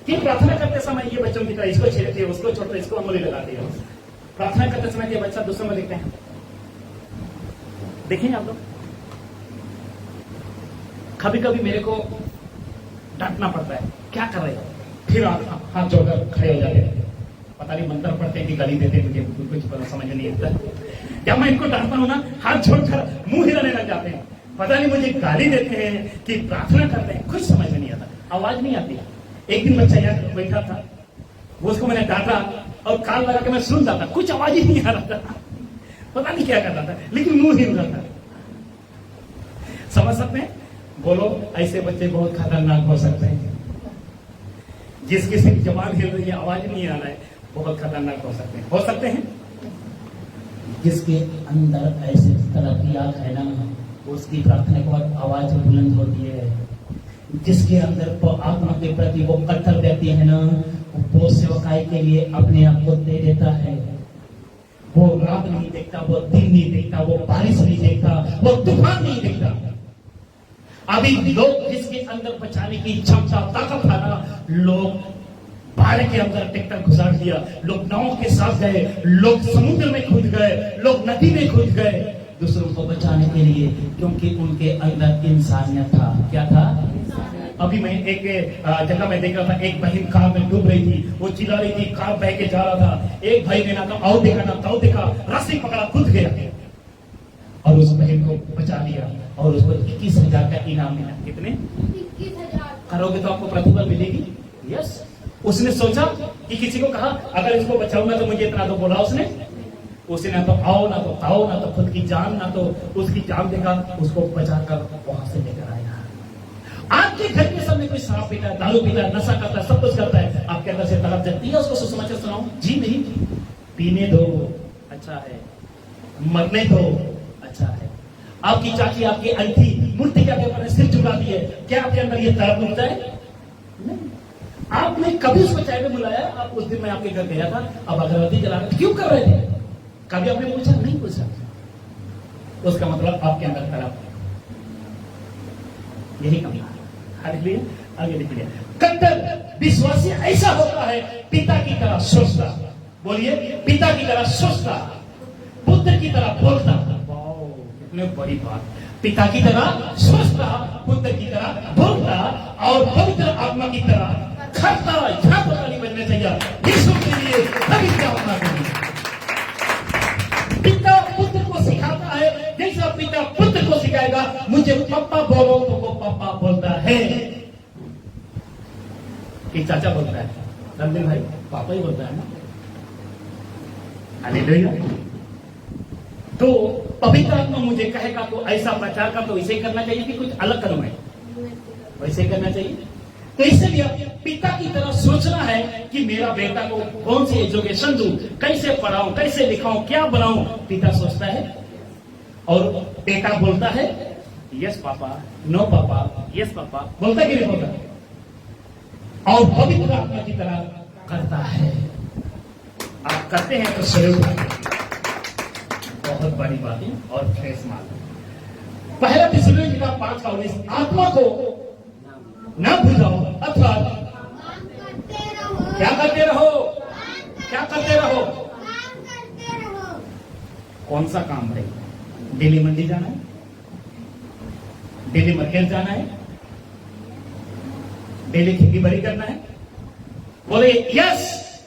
Speaker 1: कि प्रार्थना करते समय ये बच्चों की तरह इसको छेड़ते, उसको छोड़ते, इसको अंगुली लगाते हो। प्रार्थना करते समय ये बच्चा दूसरों में देखते हैं, देखें आप लोग। कभी कभी मेरे को डांटना पड़ता है, क्या कर रहे हो, फिर आप हाथ जोड़कर खड़े हो जाते हैं। पता नहीं मंत्र पढ़ते हैं कि गाली देते हैं, मुझे कुछ पता समझ नहीं आता। जब मैं इनको डांटता हूं ना, हाथ जोड़कर मुंह हिलाने लग जाते हैं। पता नहीं मुझे गाली देते हैं कि प्रार्थना करते हैं, कुछ समझ में नहीं आता, आवाज नहीं आती। एक दिन बच्चा यहाँ बैठा था, उसको मैंने डांटा और कान लगा के मैं सुन रहा था, कुछ आवाज ही नहीं आ रहा था, पता नहीं क्या कर रहा था, लेकिन मुंह हिल रहा था। समझ सकते हैं? बोलो, ऐसे बच्चे बहुत खतरनाक हो सकते हैं। जिसकी सिर्फ जबान हिल रही है, आवाज नहीं आ रहा है, बहुत खतरनाक हो सकते हैं। हो सकते हैं? जिसके अंदर ऐसे तरक्यात है ना, उसकी प्रार्थना के बाद आवाज बुलंद होती है। जिसके अंदर आत्मा के प्रति वो कट्टर व्यक्ति है ना, वो सेवकाई के लिए अपने आप को दे देता है। वो रात नहीं देखता, वो दिन नहीं देखता, वो बारिश नहीं देखता, वो तूफान नहीं देखता। अभी लोग जिसके अंदर बचाने की क्षमता ताकत था ना, लोग बाढ़ के अंदर ट्रैक्टर घुसा दिया, लोग नाव के साथ गए, लोग समुद्र में कूद गए, लोग नदी में कूद गए दूसरों को बचाने के लिए, क्योंकि उनके अंदर इंसानियत था। क्या था? अभी मैं एक जगह में देख रहा था, एक बहन कार में डूब रही थी, वो चिल्ला रही थी, कार बह के जा रहा था। एक भाई ने ना तो आओ देखा ना ताओ देखा, रस्सी पकड़ा, कूद गया और उस बहन को बचा लिया और उसको 21,000 का इनाम मिला। कितने?
Speaker 2: 21,000।
Speaker 1: करोगे तो आपको प्रतिफल मिलेगी। यस। उसने सोचा कि किसी को कहा अगर इसको बचाऊंगा तो मुझे इतना तो बोला उसने ना तो आओ ना तो ताओ, ना तो खुद की जान, ना तो उसकी जान देगा, उसको बचाकर वहां से लेकर आया। आपके घर के सामने कोई शराब पीता है, दारू पीता है, नशा करता है, सब कुछ करता है, आपके अंदर से तलब जगती है, उसको सुसमाचार सुनाओ? जी नहीं, पीने दो, अच्छा है, मरने दो, अच्छा है। आपकी चाची, आपकी आंटी मूर्ति के आगे सिर झुकाती है, क्या आपके अंदर ये तलब उठता है? नहीं। आपने कभी उसको चाय में बुलाया? आप उस दिन मैं आपके घर गया था, अब अगरबत्ती जला रहे, क्यों कर रहे थे? कभी आपने पूछा? नहीं पूछा। उसका मतलब आपके अंदर तलब, यही कमी है। आगे लिख लिया। कट्टर विश्वासी ऐसा होता है, पिता की तरह सोचता। बोलिए, पिता की तरह सोचता, पुत्र की तरह बोलता। वाओ, कितने बड़ी बात। पिता की तरह सोचता, पुत्र की तरह बोलता और पवित्र आत्मा की तरह खाता। यहाँ पता नहीं बनना चाहिए यीशु के लिए पवित्र आत्मा के लिए। पिता पुत्र को सिखाता है, जैसा पिता पुत्र को सिखाएगा, मुझे पापा बोलो तो वो पापा बोलता है। कि चाचा बोलता है? रणबीर भाई पापा ही बोलता है ना। हालेलुया। तो पवित्र आत्मा मुझे कहेगा तो ऐसा प्रचार का तो इसे करना चाहिए कि कुछ अलग करूं मैं? वैसे करना चाहिए। तो इसलिए पिता की तरह सोचना है कि मेरा बेटा को कौन सी एजुकेशन दूं, कैसे पढ़ाऊं, कैसे लिखाऊं, क्या बनाऊं। पिता सोचता है और बेटा बोलता है यस पापा, नो पापा, यस पापा, बोलता कि नहीं बोलता? और पवित्र आत्मा की तरह करता है। आप करते हैं तो सैल्यूट बहुत बड़ी बात है और फ्रेश माल। पहला थिस्सलुनीके का 5:19 आत्मा को न भुलाओ अथवा क्या करते रहो? क्या करते रहो? कौन सा काम भाई? डेली मंडी जाना है, डेली मार्केट जाना है, डेली खेती बाड़ी करना है। बोले यस,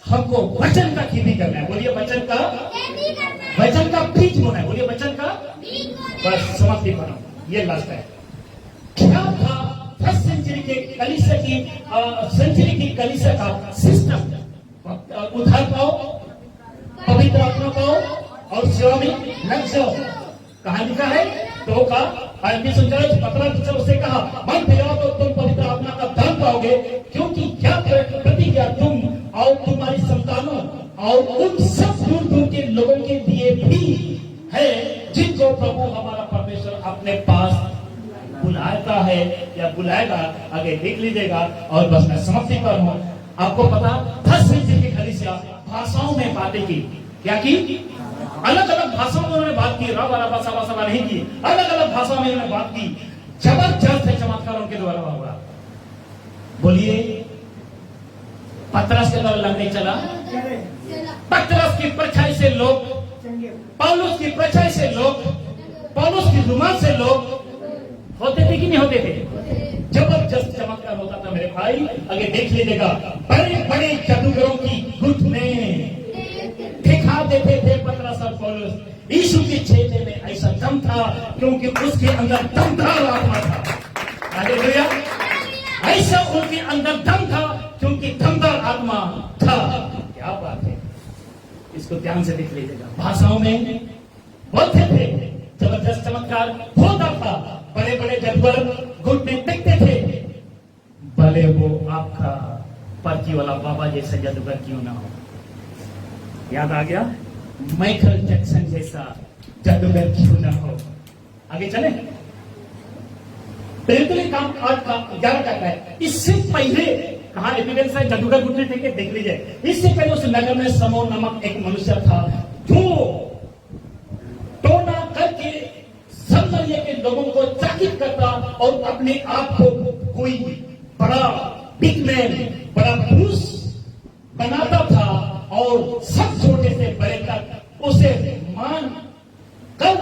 Speaker 1: हमको वचन का खेती करना है। बोलिए वचन का बीज बोना है। बोलिए वचन का बस समाप्ति बना। ये लास्ट है। क्या था फर्स्ट सेंचुरी के कलीसिया का सिस्टम? उद्धार पाओ, पवित्र आत्मा पाओ और सेवा में लग जाओ। कहा लिखा है? तो का 15 उससे कहा मन फिराओ तो तुम पवित्र आत्मा का दान पाओगे, क्योंकि क्या प्रतिज्ञा तुम और तुम्हारी संतानों और उन सब दूर दूर के लोगों के लिए भी है जिनको प्रभु हमारा परमेश्वर अपने पास बुलाता है या बुलाएगा। आगे देख लीजिएगा। और बस मैं समाप्ति पर हूं। आपको पता 10 सेंचुरी की कलीसिया भाषाओं में बातें की। क्या की? अलग अलग भाषाओं में उन्होंने बात की। रावा भाषा नहीं की, अलग अलग भाषाओं में उन्होंने बात की। जबरदस्त है चमत्कार उनके द्वारा हुआ। बोलिए पतरस के द्वारा लगने चला। पतरस की परछाई से लोग, पौलुस की परछाई से लोग, पौलुस की रुमाल से लोग होते थे कि नहीं होते थे? जबरदस्त चमत्कार होता था मेरे भाई। आगे देख लीजिएगा। बड़े बड़े जादूगरों की घुटने दिखा देते थे पतरस और पौलुस। यीशु के चेले में ऐसा दम था क्योंकि उसके अंदर दमदार आत्मा था। हालेलुया। ऐसा उनके अंदर दम था क्योंकि दमदार आत्मा था। क्या बात है, इसको ध्यान से देख लीजिएगा। भाषाओं में बोलते थे, जबरदस्त चमत्कार होता था। बड़े बड़े जानवर घुटने टेकते थे। भले वो आपका पर्ची वाला बाबा जैसा जादूगर क्यों ना हो। याद आ गया? माइकल जैक्सन जैसा जादूगर क्यों ना हो। आगे चले। बिल्कुल काम आज का 11 का है। इससे पहले कहा एविडेंस है जादूगर घुटने टेके? देख लीजिए। इससे पहले उस नगर में समोन नामक एक मनुष्य था जो टोना करके सब दुनिया के लोगों को चकित करता और अपने आप को कोई बड़ा बिगमैन, बड़ा पुरुष बनाता था और सब छोटे से बड़े तक उसे मान कर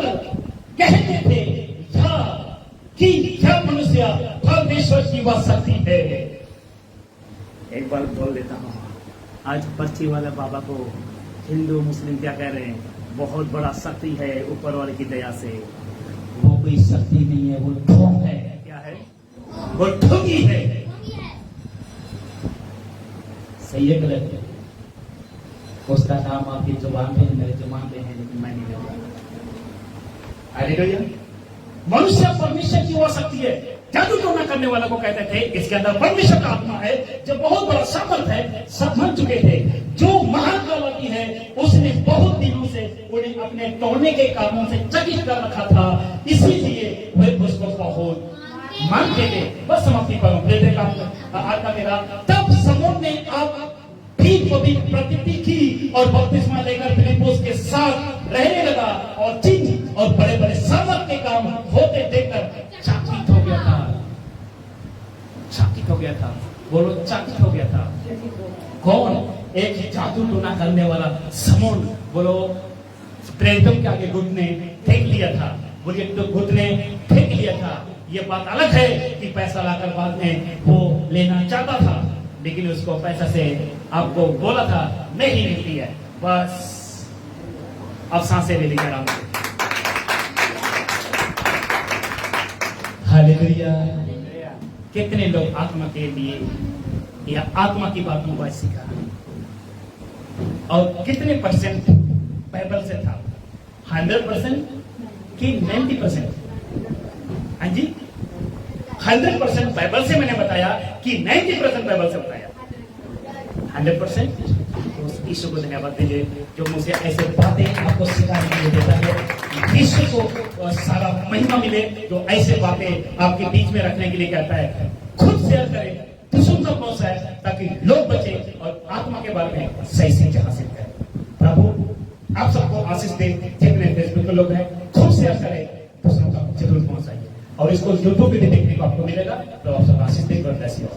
Speaker 1: कहते थे कि क्या मनुष्य परमेश्वर की वह शक्ति है। एक बार बोल देता हूं, आज पर्ची वाले बाबा को हिंदू मुस्लिम क्या कह रहे हैं? बहुत बड़ा शक्ति है ऊपर वाले की दया से। वो कोई शक्ति नहीं है, वो ठोक है। क्या है? वो ठोगी है। सही है गलत है? उसका नाम आपकी जुबान पे है, मेरे जुबान पे है, लेकिन मैं नहीं लेता। हालेलुया। मनुष्य परमेश्वर की वो शक्ति है। जादू टोना करने वाला को कहते थे इसके अंदर परमेश्वर का आत्मा है जो बहुत बड़ा सामर्थ है। सब मान चुके थे। जो महाकालती है उसने बहुत दिनों से उन्हें अपने टोने के कामों से चकित कर रखा था, इसीलिए वे उसको बहुत मानते थे। बस समाप्ति करूं आज का मेरा। तब समूह ने आप प्रतिज्ञा की और बपतिस्मा लेकर फिलिप्पुस के साथ रहने लगा और चिन्ह और बड़े बड़े सामर्थ के काम होते देखकर चकित हो गया था। चकित हो गया था। बोलो चकित हो गया था। कौन? एक जादू टोना करने वाला समूह। बोलो प्रेरितों के आगे घुटने फेंक लिया था। बोलिए तो घुटने फेंक लिया था। ये बात अलग है कि पैसा लाकर बाद में वो लेना चाहता था, लेकिन उसको पैसा से आपको बोला था नहीं मिलती है, बस अब सांसें ले लीजिए आराम से। हालेलुया। कितने लोग आत्मा के लिए या आत्मा की बातों को आज सीखा? और कितने परसेंट बाइबल से था? 100% कि 90%? हाँ जी, 100% बाइबल से मैंने बताया कि 90% बाइबल से बताया? 100%। तो यीशु को धन्यवाद दीजिए जो मुझे ऐसे बातें आपको सिखाने के लिए देता है। यीशु को सारा महिमा मिले जो ऐसे बातें आपके बीच में रखने के लिए कहता है। खुद शेयर करें, दूसरों तक पहुंचाए ताकि लोग बचे और आत्मा के बारे में सही शिक्षा हासिल करें। प्रभु आप सबको आशीष दे। जितने फेसबुक के लोग हैं खुद शेयर करें, दूसरों तक जरूर पहुंचाइए और इसको यूट्यूब पे भी देखने को आपको मिलेगा। तो आप सब आशीष दे। God bless you.